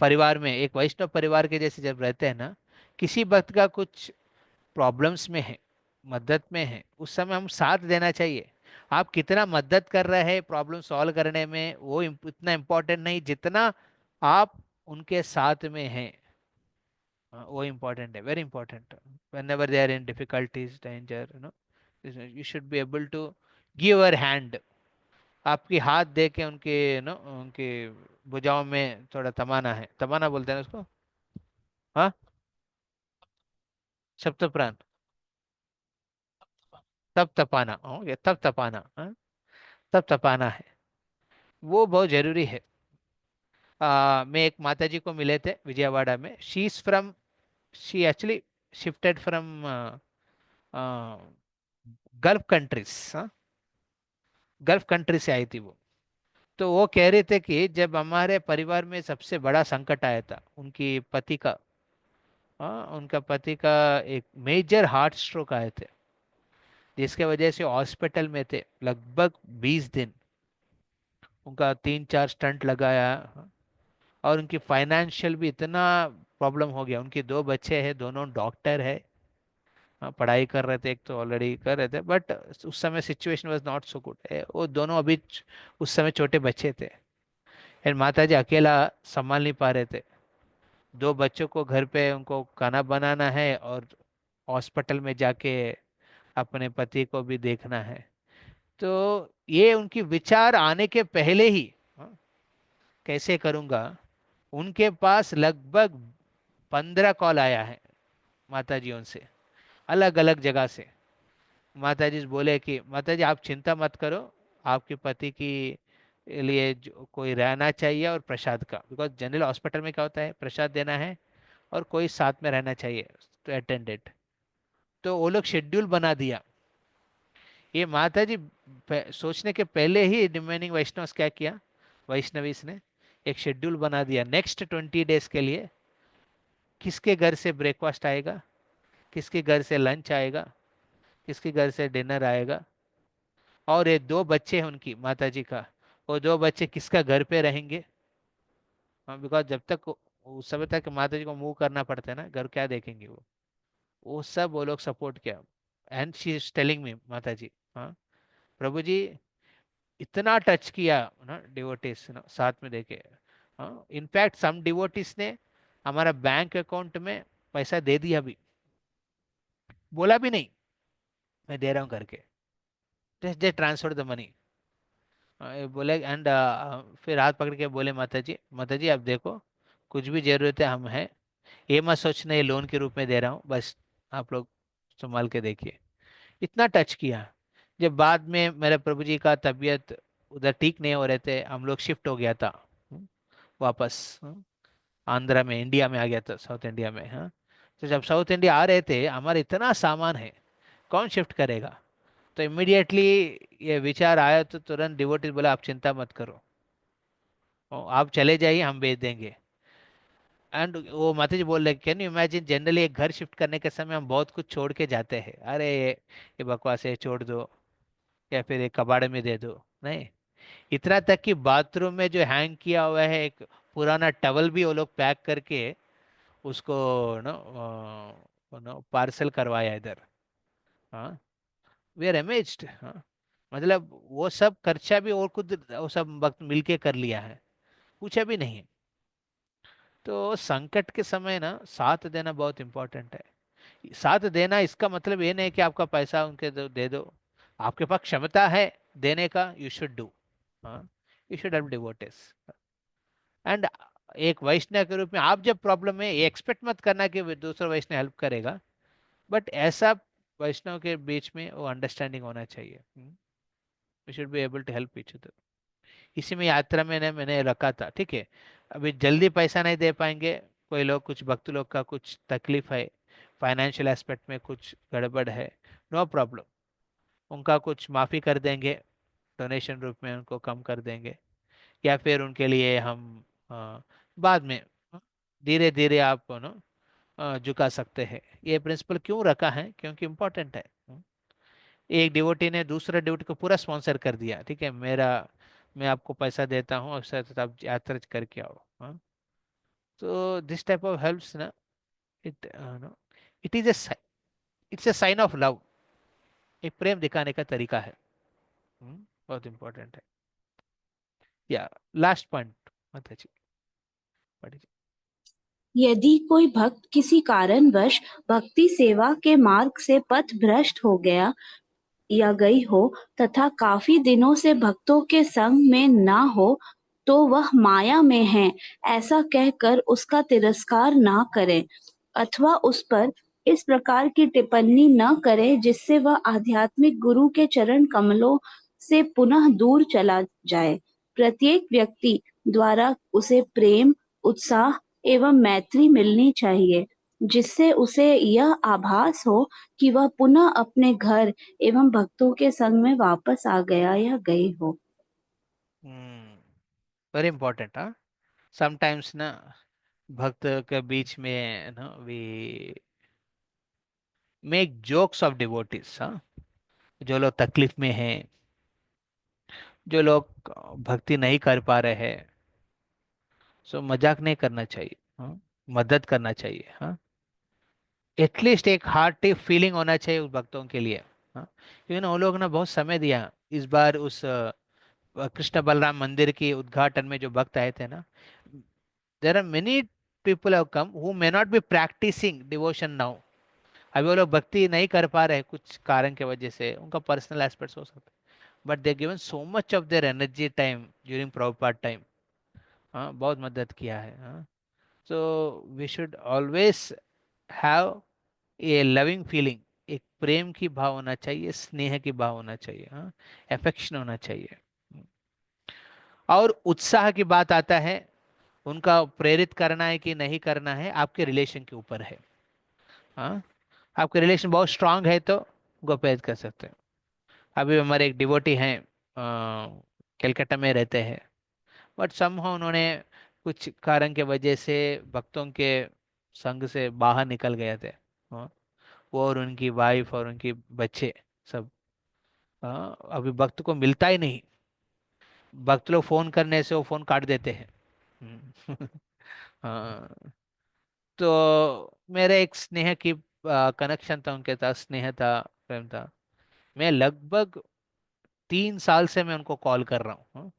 परिवार में, एक वैष्णव परिवार के जैसे जब रहते हैं ना, किसी भक्त का कुछ प्रॉब्लम्स में है, मदद में है, उस समय हम साथ देना चाहिए। आप कितना मदद कर रहे हैं प्रॉब्लम सॉल्व करने में, वो इतना इम्पोर्टेंट नहीं जितना आप उनके साथ में हैं। वो इम्पोर्टेंट है, very important. Whenever they are in difficulties danger, you should be able to give our hand. आपकी हाथ दे के उनके उनके भुजाओं में थोड़ा तमाना है, तमाना बोलते हैं ना उसको। हाँ, सप्त प्राण, तब तपाना, ये तब तपाना। हाँ, तब तपाना है, वो बहुत जरूरी है। मैं एक माता जी को मिले थे विजयवाड़ा में। She is from, she actually shifted from gulf countries. Gulf country से आई थी वो। तो वो कह रहे थे कि जब हमारे परिवार में सबसे बड़ा संकट आया था उनकी पति का, उनका पति का एक मेजर हार्ट स्ट्रोक आए थे, जिसके वजह से हॉस्पिटल में थे लगभग 20 दिन। उनका 3-4 स्टंट लगाया, और उनकी फाइनेंशियल भी इतना प्रॉब्लम हो गया। उनके 2 बच्चे हैं, दोनों डॉक्टर है। पढ़ाई कर रहे थे, एक तो ऑलरेडी कर रहे थे, बट उस समय situation was not so good. वो दोनों अभी उस समय छोटे बच्चे थे। एंड माता जी अकेला संभाल नहीं पा रहे थे, 2 बच्चों को घर पे उनको खाना बनाना है और हॉस्पिटल में जाके अपने पति को भी देखना है। तो ये उनकी विचार आने के पहले ही, हाँ, कैसे करूंगा, उनके पास लगभग 15 कॉल आया है माता जी उनसे, अलग अलग जगह से। माता जी बोले कि माता जी आप चिंता मत करो, आपके पति की लिए जो कोई रहना चाहिए और प्रसाद का, बिकॉज जनरल हॉस्पिटल में क्या होता है, प्रसाद देना है और कोई साथ में रहना चाहिए तो अटेंडेंट। तो वो लोग शेड्यूल बना दिया। ये माता जी सोचने के पहले ही रिमेनिंग वैष्णव क्या किया, वैष्णवीस ने एक शेड्यूल बना दिया नेक्स्ट 20 डेज के लिए, किसके घर से ब्रेकफास्ट आएगा, किसके घर से लंच आएगा, किसके घर से डिनर आएगा। और ये 2 बच्चे हैं उनकी माता जी का, वो 2 बच्चे किसका घर पे रहेंगे। हाँ, बिकॉज जब तक उस समय तक माता जी को मूव करना पड़ता है ना, घर क्या देखेंगे वो सब वो लोग सपोर्ट किया। And she is telling me माता जी, हाँ प्रभु जी इतना टच किया ना डिवोटीज ना साथ में देखे। हाँ, इनफैक्ट सम डिवोटीज ने हमारा बैंक अकाउंट में पैसा दे दिया भी, बोला भी नहीं मैं दे रहा हूँ करके, just they transfer the money. बोले एंड फिर हाथ पकड़ के बोले माता जी आप देखो कुछ भी जरूरत है हम हैं, ये मत सोचना ये लोन के रूप में दे रहा हूँ, बस आप लोग संभाल के देखिए। इतना टच किया। जब बाद में मेरे प्रभु जी का तबीयत उधर ठीक नहीं हो रहे थे, हम लोग शिफ्ट हो गया था वापस, आंध्रा में, इंडिया में आ गया था, साउथ इंडिया में। हाँ, तो जब साउथ इंडिया आ रहे थे, हमारा इतना सामान है, कौन शिफ्ट करेगा। तो इमिडिएटली ये विचार आया तो तुरंत डिवोटी बोला आप चिंता मत करो, आप चले जाइए हम भेज देंगे। एंड वो माता जी बोल रहे कैन यू इमेजिन, जनरली एक घर शिफ्ट करने के समय हम बहुत कुछ छोड़ के जाते हैं, अरे ये बकवास है छोड़ दो, या फिर एक कबाड़ में दे दो, नहीं। इतना तक कि बाथरूम में जो हैंग किया हुआ है एक पुराना टवल भी वो लोग पैक करके उसको नो पार्सल करवाया इधर। हाँ, वी आर अमेज्ड। हाँ, मतलब वो सब खर्चा भी और खुद वो सब वक्त मिलके कर लिया है, पूछा भी नहीं। तो संकट के समय ना साथ देना बहुत इंपॉर्टेंट है। साथ देना इसका मतलब ये नहीं कि आपका पैसा उनके दे दो, आपके पास क्षमता है देने का, यू शुड डू। हाँ, यू शुड हेल्प डिवोटेस। एंड एक वैष्णव के रूप में आप जब प्रॉब्लम में एक्सपेक्ट मत करना कि दूसरा वैष्णव हेल्प करेगा, बट ऐसा वैष्णव के बीच में वो अंडरस्टैंडिंग होना चाहिए। We should be able to help each other. इसी में यात्रा में मैंने रखा था, ठीक है अभी जल्दी पैसा नहीं दे पाएंगे, कोई लोग कुछ भक्त लोग का कुछ तकलीफ है, फाइनेंशियल एस्पेक्ट में कुछ गड़बड़ है, नो प्रॉब्लम, उनका कुछ माफ़ी कर देंगे, डोनेशन रूप में उनको कम कर देंगे, या फिर उनके लिए हम बाद में धीरे धीरे आप झुका सकते हैं। ये प्रिंसिपल क्यों रखा है, क्योंकि इम्पोर्टेंट है। एक डिवोटी ने दूसरा डिवोटी को पूरा स्पॉन्सर कर दिया, ठीक है मेरा, मैं आपको पैसा देता हूँ और साथ आप यात्रा करके आओ। हाँ, तो दिस टाइप ऑफ हेल्प्स ना, it no it is a, it's a sign of love, एक प्रेम दिखाने का तरीका है। बहुत इंपॉर्टेंट है। या लास्ट पॉइंट माता जी पढ़िए।
यदि कोई भक्त किसी कारणवश भक्ति सेवा के मार्ग से पथ भ्रष्ट हो गया या गई हो तथा काफी दिनों से भक्तों के संग में ना हो, तो वह माया में है ऐसा कहकर उसका तिरस्कार ना करे, अथवा उस पर इस प्रकार की टिप्पणी न करे जिससे वह आध्यात्मिक गुरु के चरण कमलों से पुनः दूर चला जाए। प्रत्येक व्यक्ति द्वारा उसे प्रेम, उत्साह एवं मैत्री मिलनी चाहिए, जिससे उसे यह आभास हो कि वह पुनः अपने घर एवं भक्तों के संग में वापस आ गया या गई हो।
Very important. हाँ, समटाइम्स ना भक्त के बीच में ना we make jokes of devotees. हाँ, जो लोग तकलीफ में हैं, जो लोग भक्ति नहीं कर पा रहे हैं, सो मजाक नहीं करना चाहिए। हाँ, मदद करना चाहिए। हाँ, एटलीस्ट एक हार्टी फीलिंग होना चाहिए उस भक्तों के लिए। हाँ, क्योंकि ना वो लोग ना बहुत समय दिया, इस बार उस कृष्ण बलराम मंदिर की उद्घाटन में जो भक्त आए थे ना, there are many people have come who may not be practising devotion now. अभी वो लोग भक्ति नहीं कर पा रहे कुछ कारण के वजह से, उनका पर्सनल एस्पेक्ट्स हो सकते, but they given so much of their energy time during Prabhupada time. हाँ, बहुत मदद किया है। हाँ, so we should always have a loving feeling, एक प्रेम की भाव होना चाहिए, स्नेह की भाव होना चाहिए, हाँ, अफेक्शन होना चाहिए। और उत्साह की बात आता है, उनका प्रेरित करना है कि नहीं करना है आपके रिलेशन के ऊपर है। हाँ, आपके रिलेशन बहुत स्ट्रांग है तो उनको प्रेरित कर सकते हैं। अभी हमारे एक डिवोटी हैं, कलकत्ता में रहते हैं, बट समहाउ उन्होंने कुछ कारण के वजह से भक्तों के संग से बाहर निकल गए थे। हाँ, वो और उनकी वाइफ और उनके बच्चे सब, हाँ, अभी भक्त को मिलता ही नहीं। भक्त लोग फोन करने से वो फोन काट देते हैं। हम्म। हाँ, तो मेरे एक स्नेह की कनेक्शन था उनके साथ, स्नेह था, प्रेम था। मैं लगभग 3 साल से मैं उनको कॉल कर रहा हूँ। हाँ,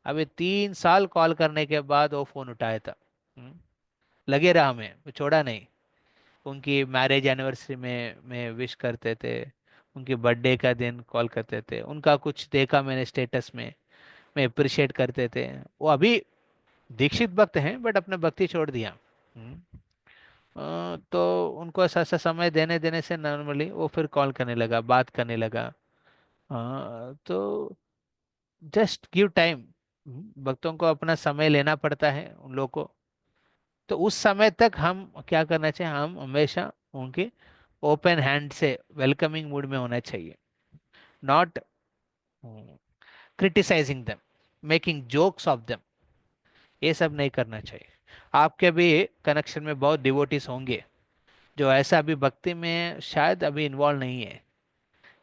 अभी 3 साल कॉल करने के बाद वो फोन उठाया था। हम्म, लगे रहा, मैं वो छोड़ा नहीं। उनकी मैरिज एनिवर्सरी में मैं विश करते थे, उनके बर्थडे का दिन कॉल करते थे, उनका कुछ देखा मैंने स्टेटस में, मैं अप्रिशिएट करते थे। वो अभी दीक्षित भक्त हैं बट अपने भक्ति छोड़ दिया। तो उनको ऐसा ऐसा समय देने देने से नॉर्मली वो फिर कॉल करने लगा, बात करने लगा। तो जस्ट गिव टाइम। भक्तों को अपना समय लेना पड़ता है उन लोगों को। तो उस समय तक हम क्या करना चाहिए, हम हमेशा उनके ओपन हैंड से वेलकमिंग मूड में होना चाहिए, not criticising them, making jokes of them, ये सब नहीं करना चाहिए। आपके भी कनेक्शन में बहुत डिवोटीज होंगे जो ऐसा अभी भक्ति में शायद अभी इन्वॉल्व नहीं है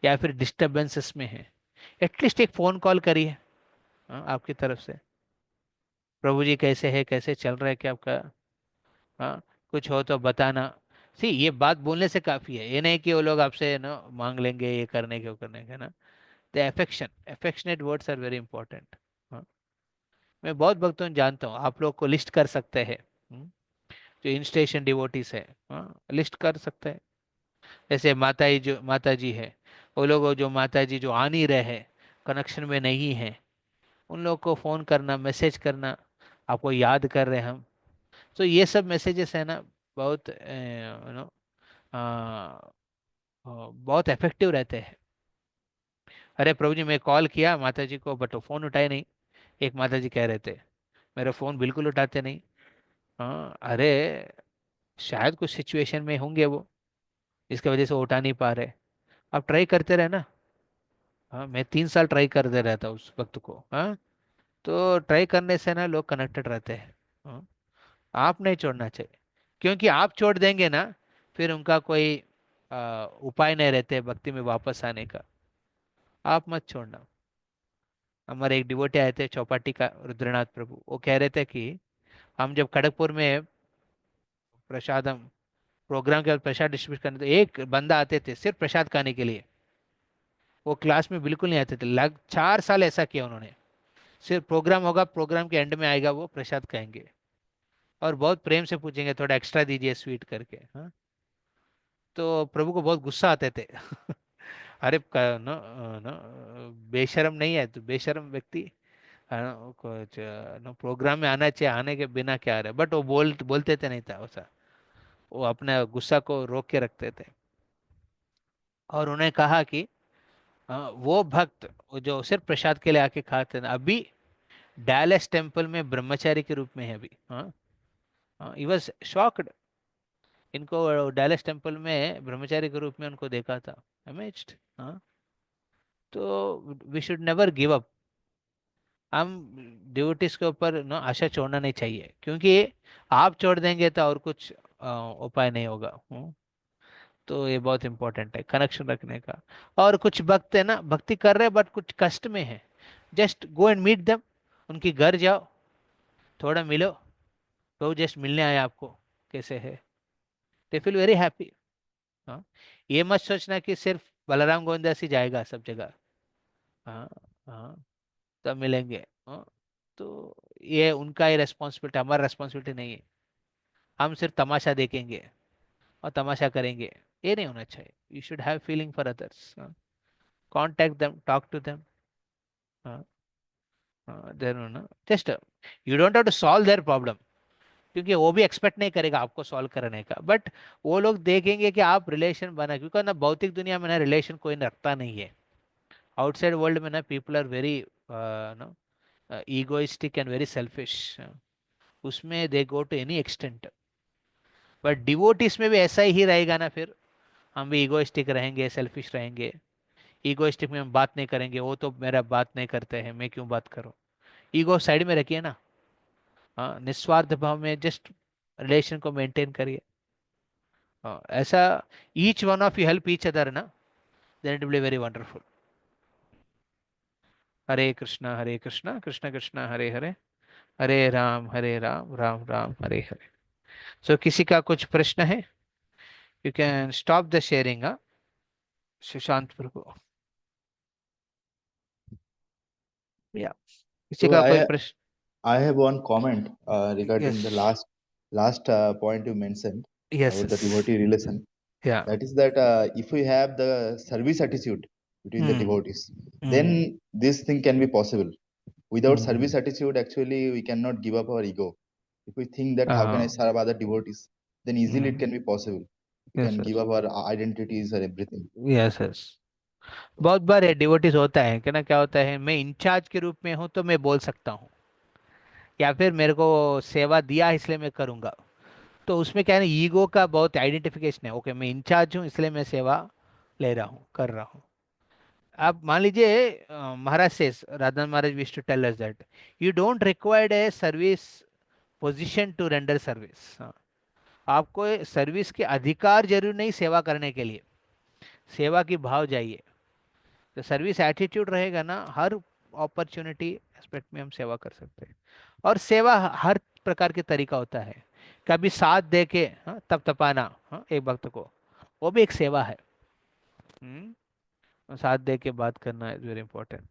या फिर डिस्टरबेंसेस में है। एटलीस्ट एक फोन कॉल करिए, आपकी तरफ से, प्रभु जी कैसे है, कैसे चल रहा है क्या आपका, हाँ, कुछ हो तो बताना। सी, ये बात बोलने से काफी है, ये नहीं कि वो लोग आपसे ना मांग लेंगे ये करने के वो करने के ना। The affection, affectionate words are very important. हाँ, मैं बहुत भक्तों को जानता हूँ, आप लोग को लिस्ट कर सकते हैं। जो इन स्टेशन डिवोटीज है, हाँ, लिस्ट कर सकते हैं। जैसे माता जी है, वो लोग जो माता जी जो आ नहीं रहे हैं, कनेक्शन में नहीं है, उन लोग को फोन करना, मैसेज करना, आपको याद कर रहे हैं हम। तो ये सब मैसेजेस है ना, बहुत यू नो बहुत इफेक्टिव रहते हैं। अरे प्रभु जी, मैं कॉल किया माता जी को बट वो फोन उठाए नहीं। एक माता जी कह रहे थे मेरा फोन बिल्कुल उठाते नहीं। हाँ, अरे शायद कुछ सिचुएशन में होंगे वो, इसके वजह से वो उठा नहीं पा रहे। आप ट्राई करते रहे ना। हाँ, मैं 3 साल ट्राई करते रहता उस वक्त को। हाँ, तो ट्राई करने से ना लोग कनेक्टेड रहते हैं। हाँ, आप नहीं छोड़ना चाहिए, क्योंकि आप छोड़ देंगे ना, फिर उनका कोई उपाय नहीं रहते भक्ति में वापस आने का। आप मत छोड़ना। हमारे एक डिवोटी आए थे चौपाटी का, रुद्रनाथ प्रभु, वो कह रहे थे कि हम जब खड़गपुर में प्रसादम प्रोग्राम के बाद प्रसाद डिस्ट्रीब्यूट करने, तो एक बंदा आते थे सिर्फ प्रसाद खाने के लिए। वो क्लास में बिल्कुल नहीं आते थे, 4 साल ऐसा किया उन्होंने। सिर्फ प्रोग्राम होगा, प्रोग्राम के एंड में आएगा वो प्रसाद खाएंगे, और बहुत प्रेम से पूछेंगे थोड़ा एक्स्ट्रा दीजिए स्वीट करके। हाँ, तो प्रभु को बहुत गुस्सा आते थे। अरे न, न, बेशरम नहीं है तो बेशरम व्यक्ति, कुछ प्रोग्राम में आना चाहिए, आने के बिना क्या रहे, बट वो बोलते थे नहीं था वैसा। वो अपने गुस्सा को रोक के रखते थे। और उन्हें कहा कि वो भक्त वो जो सिर्फ प्रसाद के लिए आके खाते थे, अभी डैलस टेम्पल में ब्रह्मचारी के रूप में है अभी। हाँ, ही वॉज शॉक्ड, इनको डैलस टेम्पल में ब्रह्मचारी के रूप में उनको देखा था, अमेज्ड। हाँ, तो we should never give up. हम ड्यूटीज के ऊपर ना आशा छोड़ना नहीं चाहिए, क्योंकि आप छोड़ देंगे तो और कुछ उपाय नहीं होगा। तो ये बहुत इंपॉर्टेंट है कनेक्शन रखने का। और कुछ भक्त है ना, भक्ति कर रहे बट कुछ कष्ट में है, just go and meet them, उनके घर जाओ, थोड़ा मिलो, तो जस्ट मिलने आए आपको, कैसे है, दे फील वेरी हैप्पी। हाँ, ये मत सोचना कि सिर्फ बलराम गोविंदास ही जाएगा सब जगह। हाँ, हाँ, तब मिलेंगे। हाँ, तो ये उनका ही रेस्पॉन्सिबिलिटी, हमारा रेस्पॉन्सिबिलिटी नहीं है। हम सिर्फ तमाशा देखेंगे और तमाशा करेंगे, ये नहीं होना चाहिए। You should have feeling for others, contact them, talk to them. Then ना just you don't have to solve their problem, क्योंकि वो भी एक्सपेक्ट नहीं करेगा आपको सॉल्व करने का, बट वो लोग देखेंगे कि आप रिलेशन बना, क्योंकि ना भौतिक दुनिया में ना रिलेशन कोई रखता नहीं है। आउटसाइड वर्ल्ड में ना people are very no egoistic and very selfish, उसमें they go to any extent. But devotees में भी ऐसा ही रहेगा ना, फिर हम भी ईगोइस्टिक रहेंगे, सेल्फिश रहेंगे। ईगोइस्टिक में हम बात नहीं करेंगे, वो तो मेरा बात नहीं करते हैं, मैं क्यों बात करूं। ईगो साइड में रखिए ना, हाँ, निस्वार्थ भाव में जस्ट रिलेशन को मेंटेन करिए। हाँ, ऐसा each one of you help each other ना, then it will be very wonderful. Hare Krishna Krishna Krishna Hare Hare, Hare Ram Ram Ram Hare Hare. So किसी का कुछ प्रश्न है? You can stop the sharing. Sushant Prabhu, या किसी
So
का कोई प्रश्न?
I have one comment regarding
yes,
the last point you mentioned
yes,
about the
yes,
devotee relation.
या,
That is that if we have the service attitude between the
hmm,
devotees, then this thing can be possible. Without
hmm,
service attitude, actually, we cannot give up our ego. If we think that how can I
हाँ,
serve other devotees, then easily it can be possible. We
yes,
can give
yes,
up our identities or everything.
Yes, yes. बहुत बार ये devotees होता है कि ना, क्या होता है, मैं इंचार्ज के रूप में हूँ तो मैं बोल सकता हूँ, या फिर मेरे को सेवा दिया इसलिए मैं करूँगा। तो उसमें क्या है ना, ईगो का बहुत आइडेंटिफिकेशन है। ओके, मैं इंचार्ज हूँ इसलिए मैं सेवा ले रहा हूँ, कर रहा हूँ। आप मान लीजिए, महाराज से Radha Maharaj wish to tell us that you don't required a service position to render service. आपको सर्विस के अधिकार जरूर नहीं सेवा करने के लिए, सेवा की भाव चाहिए। तो सर्विस एटीट्यूड रहेगा ना, हर अपॉर्चुनिटी एस्पेक्ट में हम सेवा कर सकते हैं। और सेवा हर प्रकार के तरीका होता है। कभी साथ दे के, हाँ, तप तपाना, हाँ, एक भक्त को, वो भी एक सेवा है। साथ दे के बात करना इज वेरी इंपॉर्टेंट।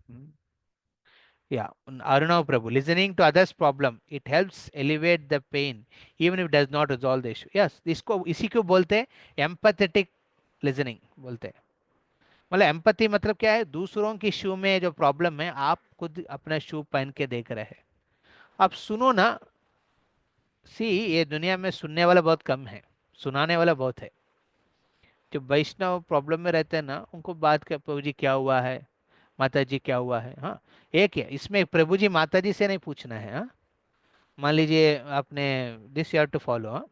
या Arnav Prabhu, listening to others problem, it helps elevate the pain even if it does not resolve the issue. Yes, इसको इसी को बोलते हैं एम्पैथेटिक लिसनिंग बोलते हैं। मतलब एम्पैथी मतलब क्या है, दूसरों की शू में जो प्रॉब्लम है, आप खुद अपना शू पहन के देख रहे हैं, आप सुनो ना। सी, ये दुनिया में सुनने वाला बहुत कम है, सुनाने वाला बहुत है। जो वैष्णव प्रॉब्लम में रहते हैं ना, उनको बात कर, प्रभु जी क्या हुआ है, माता जी क्या हुआ है। हाँ, एक है इसमें, प्रभु जी माता जी से नहीं पूछना है। हाँ, मान लीजिए आपने, this you have to follow. हाँ,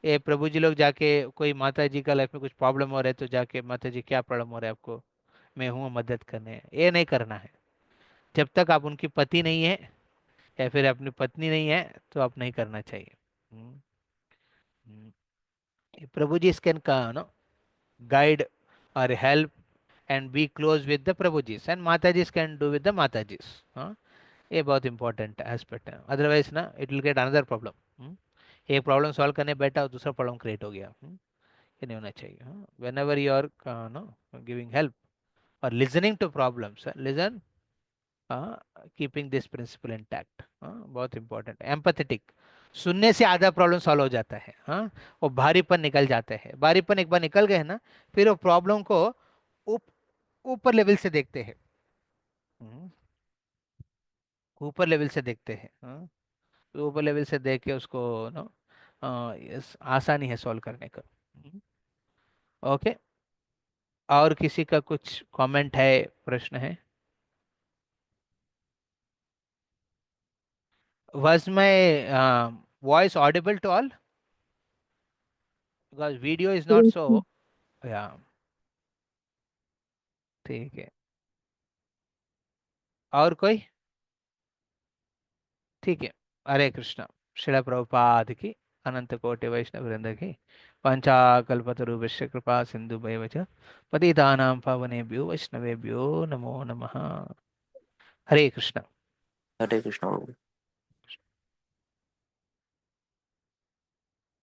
ये प्रभु जी लोग जाके, कोई माता जी का लाइफ में कुछ प्रॉब्लम हो रहा है तो जाके, माता जी क्या प्रॉब्लम हो रहा है आपको, मैं हूँ मदद करने, ये नहीं करना है। जब तक आप उनकी पति नहीं है या फिर अपनी पत्नी नहीं है, तो आप नहीं करना चाहिए। हम्म, ये प्रभु जी कैन का नो गाइड और help and be close with the prabhu ji, and mata ji can do with the mata ji. हाँ, ये बहुत इंपॉर्टेंट एस्पेक्ट है, अदरवाइज ना it will get another problem. एक प्रॉब्लम सॉल्व करने बैठा और दूसरा प्रॉब्लम क्रिएट हो गया। ये नहीं होना चाहिए। Whenever you are no giving help और listening to problems, listen, keeping this principle intact, बहुत इंपॉर्टेंट। एम्पैथेटिक सुनने से आधा प्रॉब्लम सॉल्व हो जाता है। हाँ, वो भारीपन निकल जाते हैं। भारीपन एक बार निकल गए ना, फिर वो प्रॉब्लम को ऊप, ऊपर लेवल से देखते हैं। हम्म, ऊपर लेवल से देखते हैं। हाँ, तो ऊपर लेवल से देख के उसको नो, आसानी है सॉल्व करने का। ओके, और किसी का कुछ कमेंट है, प्रश्न है? Was my voice audible to all? Because video is not so. Yeah, ठीक है। और कोई? ठीक है। हरे कृष्णा। श्रील प्रभुपाद की, अनंत कोटि वैष्णव वृंद की, पंचाकल्पतरुभ्यश्च कृपा सिंधु च पतितानां पावनेभ्यो वैष्णवेभ्यो नमो नमः। हरे कृष्णा।
हरे कृष्ण।